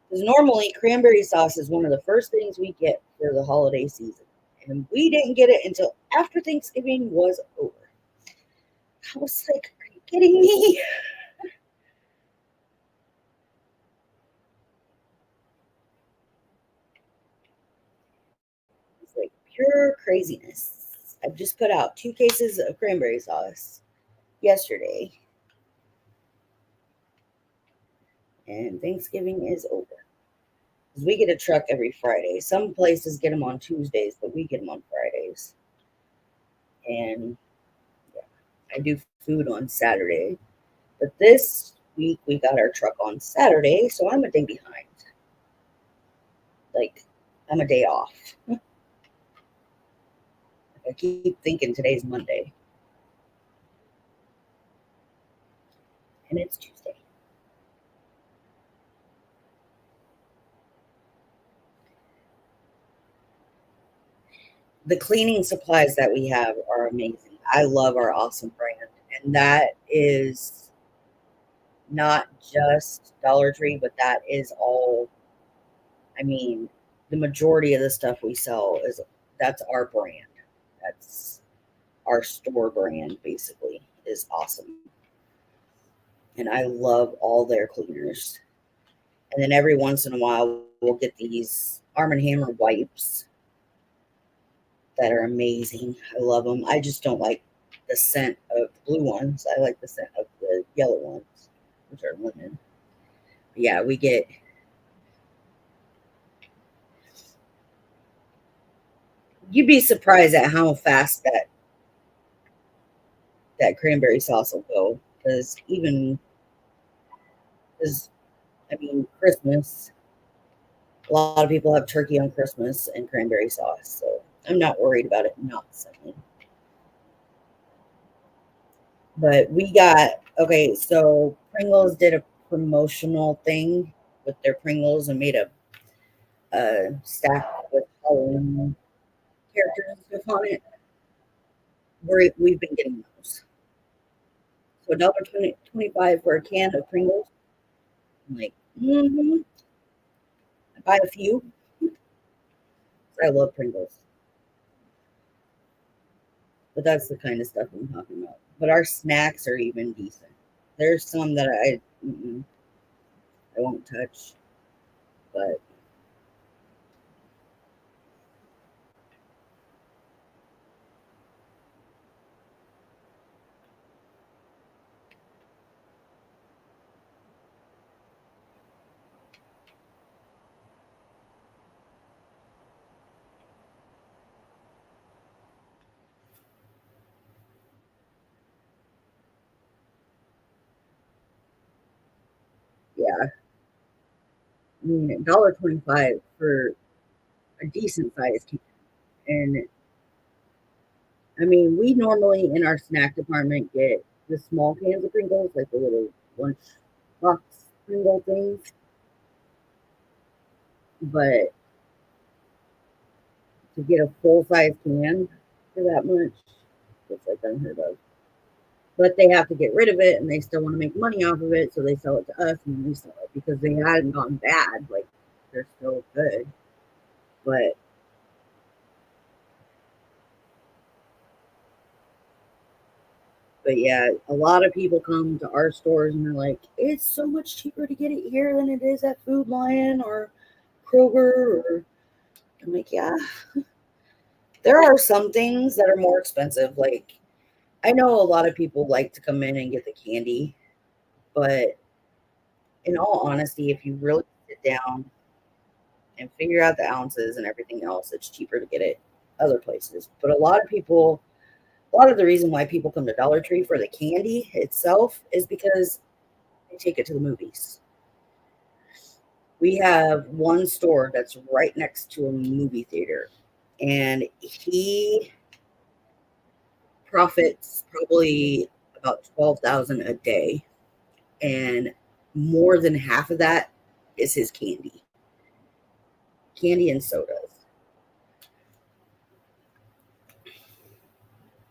S1: because normally cranberry sauce is one of the first things we get for the holiday season. And we didn't get it until after Thanksgiving was over. I was like, are you kidding me? It's like pure craziness. I've just put out 2 cases of cranberry sauce yesterday, and Thanksgiving is over. 'Cause we get a truck every Friday. Some places get them on Tuesdays, but we get them on Fridays. And yeah, I do food on Saturday. But this week we got our truck on Saturday, so I'm a day behind. Like I'm a day off. I keep thinking today's Monday and it's Tuesday. The cleaning supplies that we have are amazing. I love our awesome brand. And that is not just Dollar Tree, but that is all. I mean, the majority of the stuff we sell is that's our brand. That's our store brand basically is awesome. And I love all their cleaners. And then every once in a while we'll get these Arm& and Hammer wipes that are amazing. I love them. I just don't like the scent of the blue ones. I like the scent of the yellow ones, which are lemon. But yeah, we get. You'd be surprised at how fast that cranberry sauce will go. Because even because I mean Christmas, a lot of people have turkey on Christmas and cranberry sauce, so I'm not worried about it not selling. But we got okay, so Pringles did a promotional thing with their Pringles and made a stack with Halloween characters and stuff on it. We've been getting those. So $1.25 for a can of Pringles. I'm like, I buy a few. I love Pringles, but that's the kind of stuff I'm talking about. But our snacks are even decent. There's some that I won't touch, but yeah, I mean, $1.25 for a decent sized can. And I mean, we normally in our snack department get the small cans of Pringles, like the little lunch box Pringle things. But to get a full size can for that much, it's like unheard of. But they have to get rid of it and they still want to make money off of it, so they sell it to us and we sell it because they hadn't gone bad. Like they're still good. But yeah, a lot of people come to our stores and they're like, it's so much cheaper to get it here than it is at Food Lion or Kroger. Or I'm like, yeah, there are some things that are more expensive. Like I know a lot of people like to come in and get the candy, but in all honesty, if you really sit down and figure out the ounces and everything else, it's cheaper to get it other places. But a lot of the reason why people come to Dollar Tree for the candy itself is because they take it to the movies. We have one store that's right next to a movie theater, and he profits probably about 12,000 a day, and more than half of that is his candy and sodas,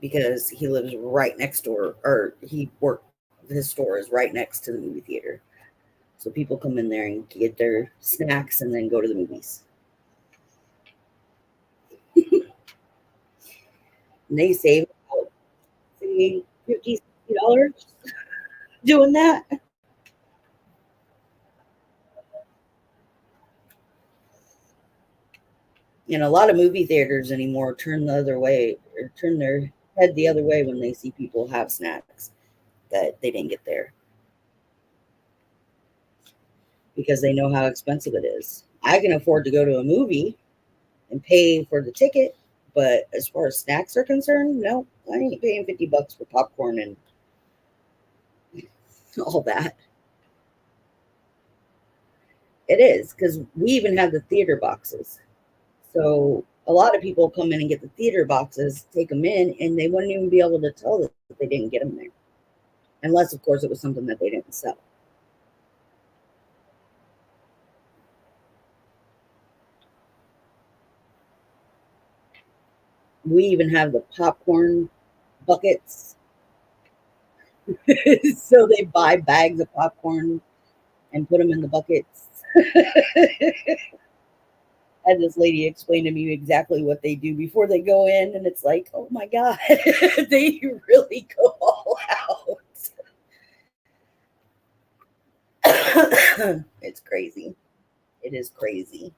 S1: because he lives right next door, or he worked. His store is right next to the movie theater, so people come in there and get their snacks and then go to the movies. And they save about, say, $50, $60 doing that. And a lot of movie theaters anymore turn the other way, or turn their head the other way when they see people have snacks that they didn't get there, because they know how expensive it is. I can afford to go to a movie and pay for the ticket, but as far as snacks are concerned, no, I ain't paying $50 for popcorn and all that. It is, because we even have the theater boxes. So a lot of people come in and get the theater boxes, take them in, and they wouldn't even be able to tell that they didn't get them there, unless, of course, it was something that they didn't sell. We even have the popcorn buckets. So they buy bags of popcorn and put them in the buckets. Had this lady explain to me exactly what they do before they go in, and it's like, oh my god, they really go all out. It's crazy. It is crazy.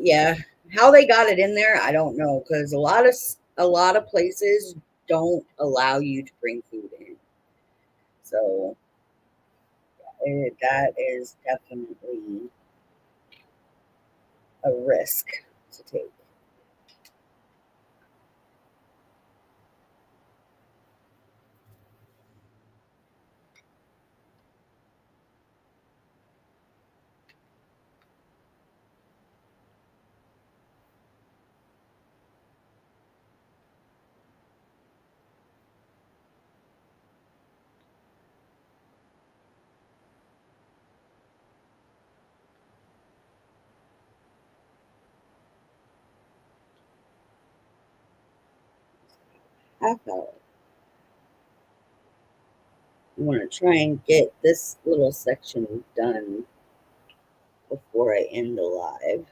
S1: Yeah, how they got it in there, I don't know, because a lot of places don't allow you to bring food in. So that is definitely a risk to take. Half hour. I want to try and get this little section done before I end the live.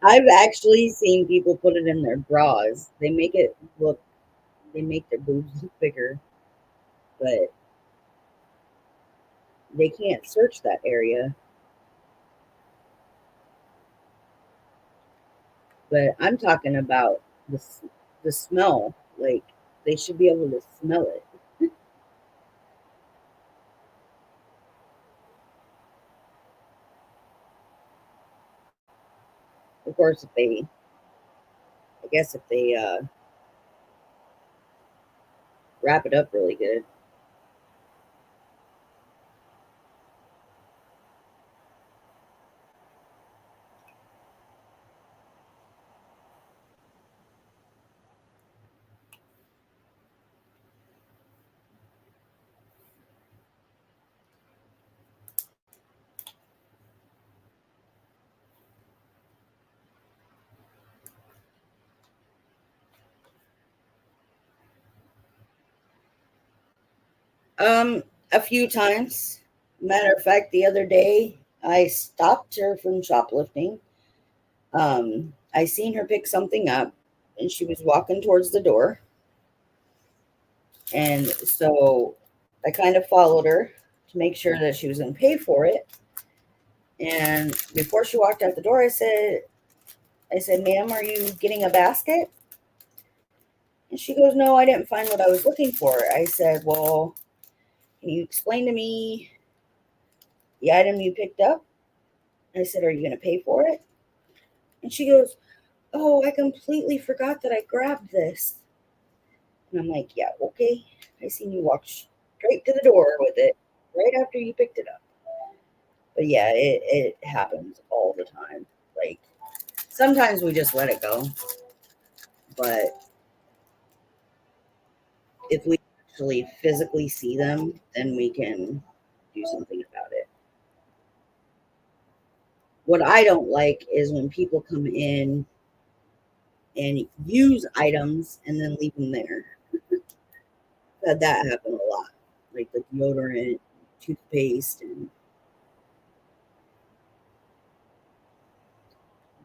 S1: I've actually seen people put it in their bras. They make their boobs look bigger, but they can't search that area. But I'm talking about the smell. Like they should be able to smell it. Of course, I guess if they wrap it up really good. A few times. Matter of fact, the other day I stopped her from shoplifting. I seen her pick something up, and she was walking towards the door, and so I kind of followed her to make sure that she was going to pay for it. And before she walked out the door, I said, "Ma'am, are you getting a basket?" And she goes, "No, I didn't find what I was looking for." I said, "Well, can you explain to me the item you picked up?" I said, "Are you going to pay for it?" And she goes, "Oh, I completely forgot that I grabbed this." And I'm like, "Yeah, okay. I seen you walk straight to the door with it right after you picked it up." But yeah, it happens all the time. Like sometimes we just let it go. But if we actually physically see them, then we can do something about it. What I don't like is when people come in and use items and then leave them there. Had that happen a lot, like the deodorant, toothpaste, and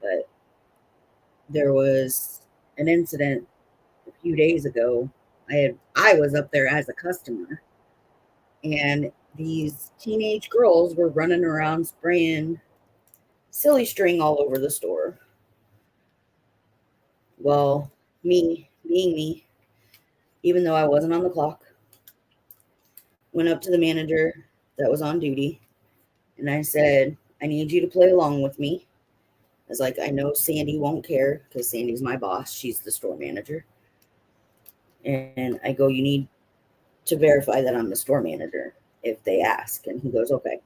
S1: but there was an incident a few days ago. I was up there as a customer, and these teenage girls were running around spraying silly string all over the store. Well, me being me, even though I wasn't on the clock, went up to the manager that was on duty, and I said, "I need you to play along with me." I was like, "I know Sandy won't care because Sandy's my boss. She's the store manager." And I go, "You need to verify that I'm the store manager if they ask." And he goes, "Okay."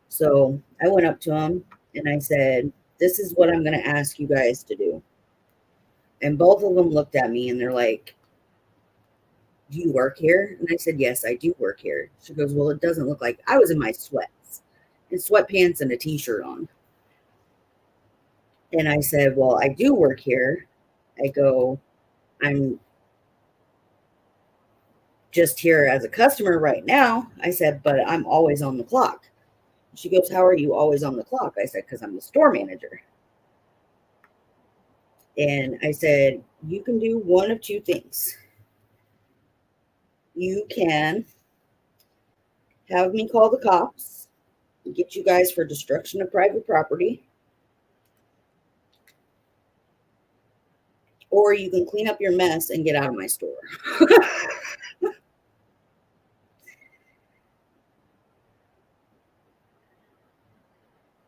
S1: So I went up to him and I said, "This is what I'm going to ask you guys to do." And both of them looked at me and they're like, "Do you work here?" And I said, "Yes, I do work here." She goes, "Well, it doesn't look like." I was in my sweats and sweatpants and a t shirt on. And I said, "Well, I do work here." I go, "I'm just here as a customer right now." I said, "But I'm always on the clock." She goes, "How are you always on the clock?" I said, "Because I'm the store manager." And I said, "You can do one of two things. You can have me call the cops, get you guys for destruction of private property, or you can clean up your mess and get out of my store.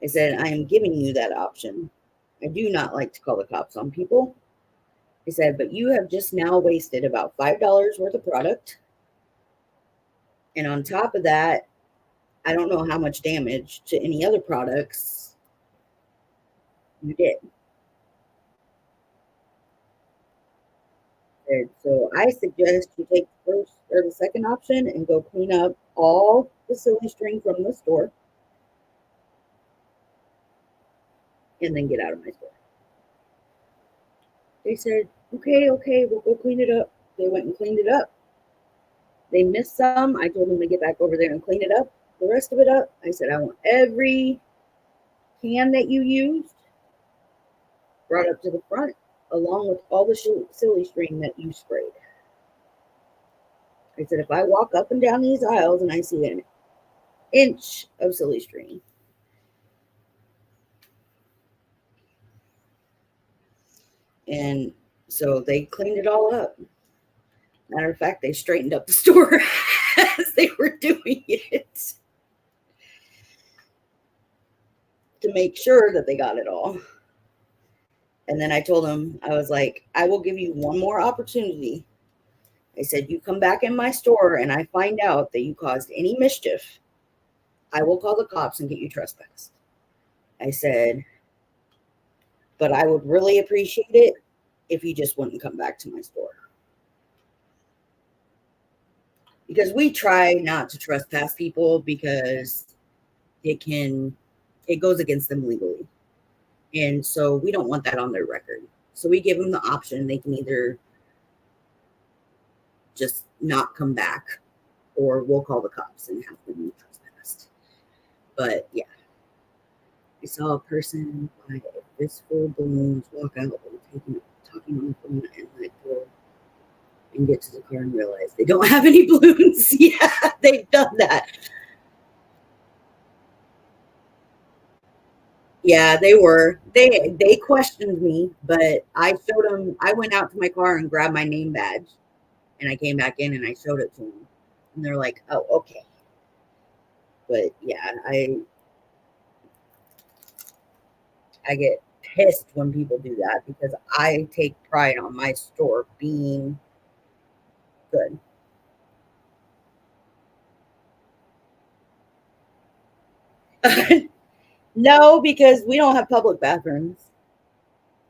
S1: I said, I am giving you that option. I do not like to call the cops on people. I said, but you have just now wasted about $5 worth of product. And on top of that, I don't know how much damage to any other products you did. And so I suggest you take the first or the second option and go clean up all the silly string from the store and then get out of my store. They said, okay, we'll go clean it up. They went and cleaned it up. They missed some. I told them to get back over there and clean it up, the rest of it up. I said, I want every can that you used brought up to the front, along with all the silly string that you sprayed. I said, if I walk up and down these aisles and I see an inch of silly string, and so they cleaned it all up. Matter of fact, they straightened up the store as they were doing it to make sure that they got it all. And then I told them, I was like, I will give you one more opportunity. I said, you come back in my store and I find out that you caused any mischief, I will call the cops and get you trespassed. I said, but I would really appreciate it if you just wouldn't come back to my store. Because we try not to trespass people because it goes against them legally. And so we don't want that on their record. So we give them the option. They can either just not come back, or we'll call the cops and have them trespassed. But yeah, I saw a person buy a fistful of balloons, walk out, talking on the phone, and let go and get to the car and realize they don't have any balloons. Yeah, they've done that. Yeah, they were. They questioned me, but I showed them. I went out to my car and grabbed my name badge, and I came back in and I showed it to them, and they're like, "Oh, okay." But yeah, I get pissed when people do that because I take pride on my store being good. No, because we don't have public bathrooms,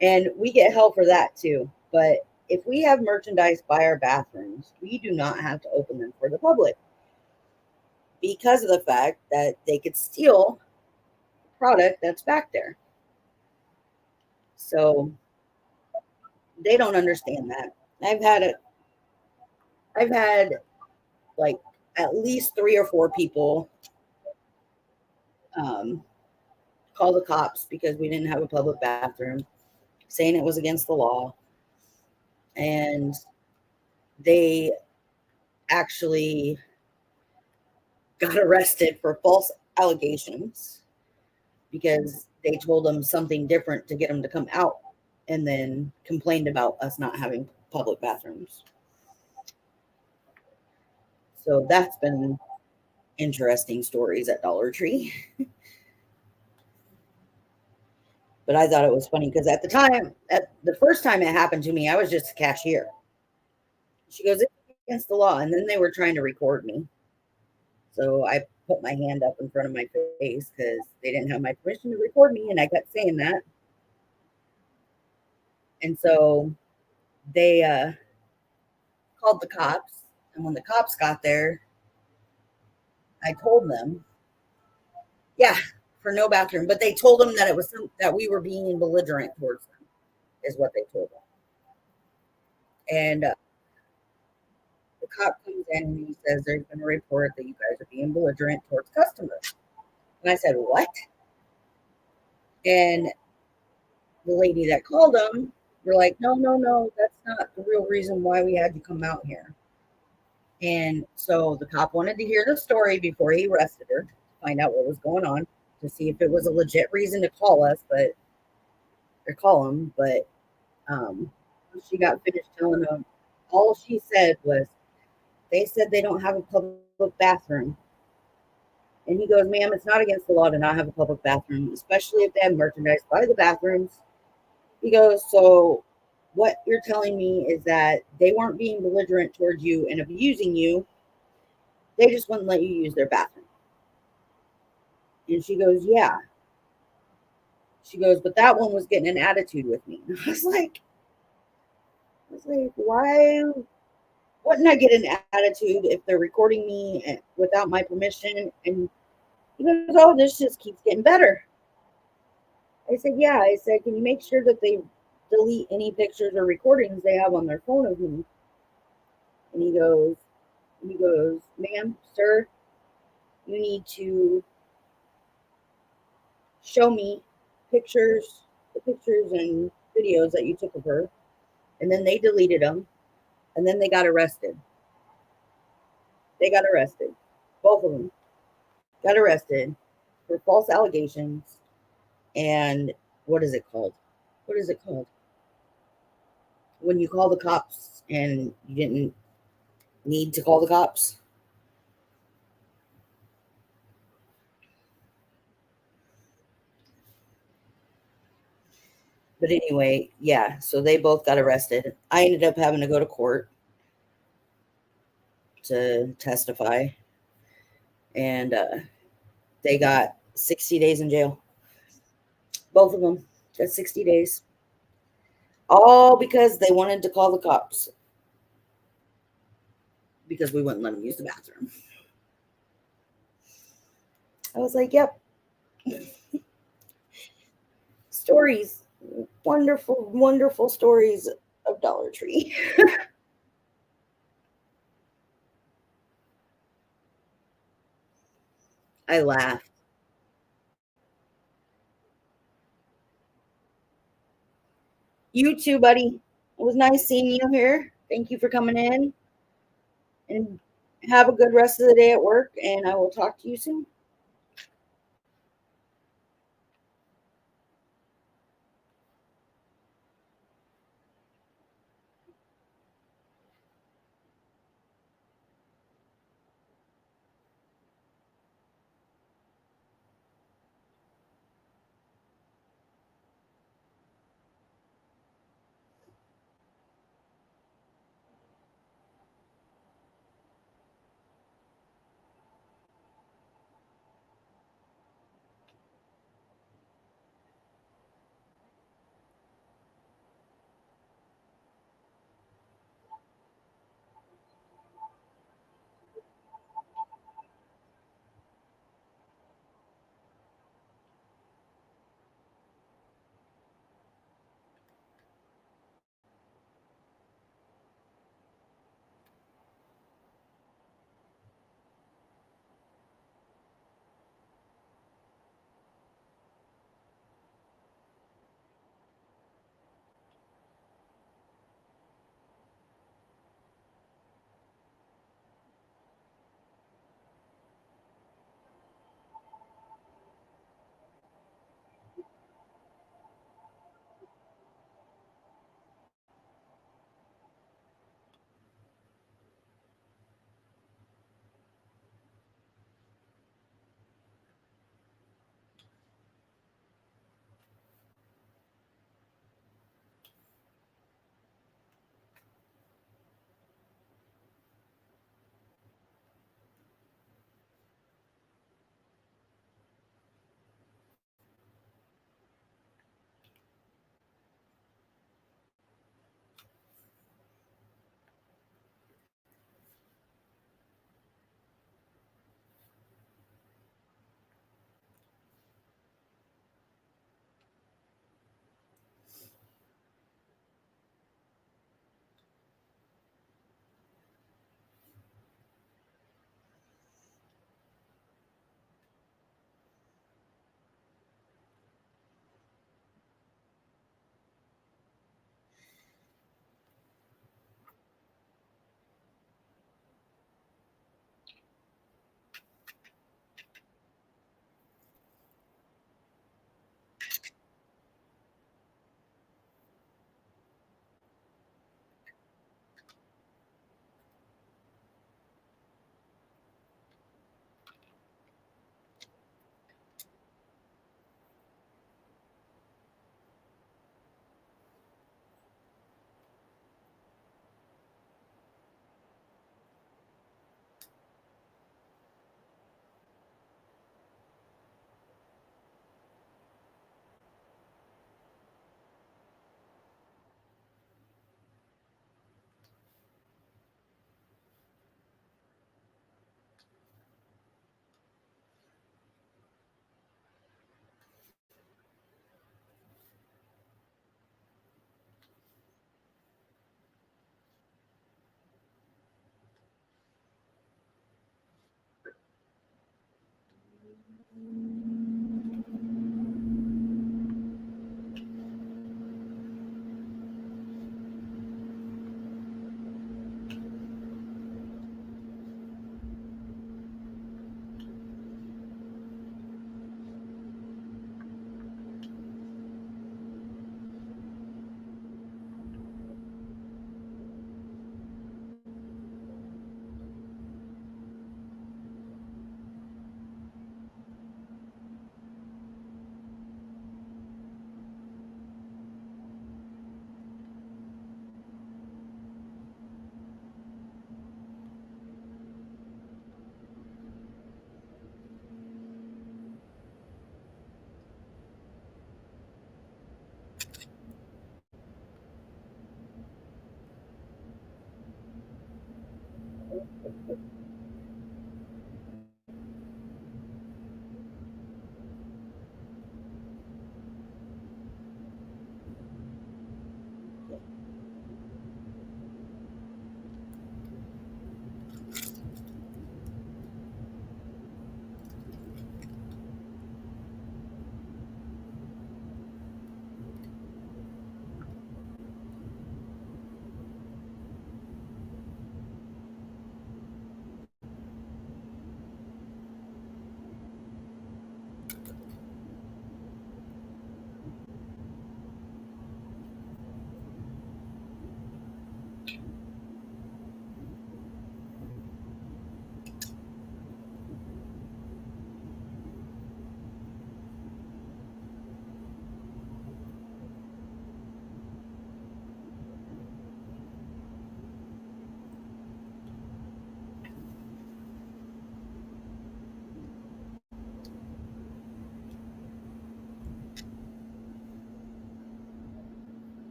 S1: and we get hell for that too. But if we have merchandise by our bathrooms, we do not have to open them for the public because of the fact that they could steal the product that's back there. So they don't understand that. I've had it. I've had like at least 3 or 4 people um, call the cops because we didn't have a public bathroom, saying it was against the law, and they actually got arrested for false allegations because they told them something different to get them to come out, and then complained about us not having public bathrooms. So that's been interesting stories at Dollar Tree. But I thought it was funny because at the first time it happened to me, I was just a cashier. She goes, it's against the law. And then they were trying to record me. So I put my hand up in front of my face because they didn't have my permission to record me. And I kept saying that. And so they called the cops. And when the cops got there, I told them, yeah, for no bathroom. But they told them that that we were being belligerent towards them, is what they told them. And the cop comes in and he says, there's been a report that you guys are being belligerent towards customers. And I said, what? And the lady that called him, we're like, no, that's not the real reason why we had you come out here. And so the cop wanted to hear the story before he arrested her. find out what was going on, to see if it was a legit reason to call us, but or call him. But um, she got finished telling him, all she said was, they said they don't have a public bathroom. And he goes, ma'am, it's not against the law to not have a public bathroom, especially if they have merchandise by the bathrooms. He goes, so what you're telling me is that they weren't being belligerent towards you and abusing you. They just wouldn't let you use their bathroom. And she goes, yeah. She goes, but that one was getting an attitude with me. And I was like, why wouldn't I get an attitude if they're recording me without my permission? And he goes, oh, this just keeps getting better. I said, yeah. I said, can you make sure that they delete any pictures or recordings they have on their phone of me? And he goes, ma'am, sir, you need to show me the pictures and videos that you took of her. And then they deleted them. And then they got arrested. They got arrested. Both of them got arrested for false allegations. And what is it called? What is it called? When you call the cops and you didn't need to call the cops. But anyway, yeah, so they both got arrested. I ended up having to go to court to testify, and they got 60 days in jail. Both of them got 60 days. All because they wanted to call the cops because we wouldn't let them use the bathroom. I was like, yep, stories, wonderful, wonderful stories of Dollar Tree. I laughed. You too, buddy. It was nice seeing you here. Thank you for coming in, and have a good rest of the day at work. And I will talk to you soon.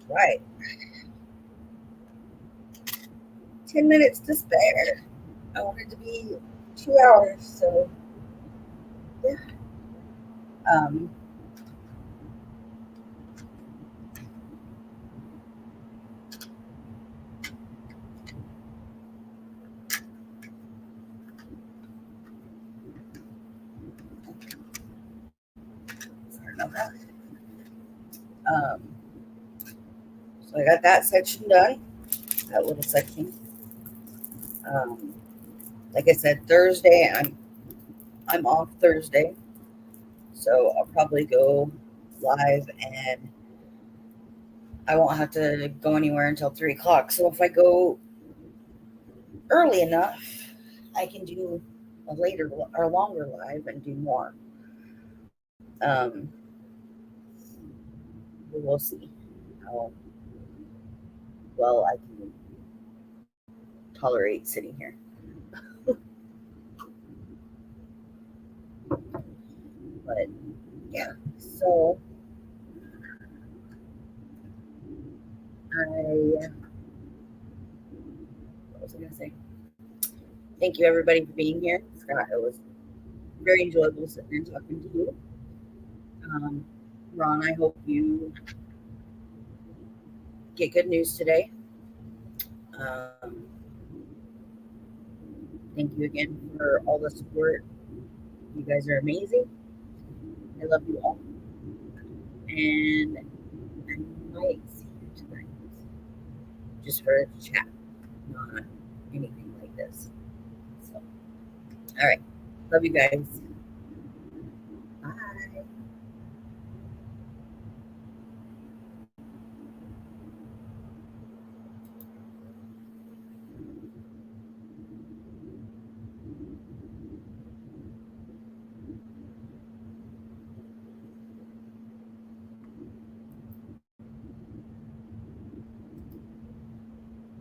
S1: Right. 10 minutes to spare. I want it to be 2 hours. So, yeah. Um, sorry about that. Um, so I got that section done, that little section. Um, like I said, Thursday, I'm off Thursday. So I'll probably go live and I won't have to go anywhere until 3 o'clock. So if I go early enough, I can do a later or longer live and do more. Um, we will see how well I can tolerate sitting here. But yeah, so what was I going to say? Thank you everybody for being here. Scott, it was very enjoyable sitting and talking to you. Um, Ron, I hope you get good news today. Um, thank you again for all the support. You guys are amazing. I love you all. And I might see you tonight just for a chat, not anything like this. So, all right. Love you guys.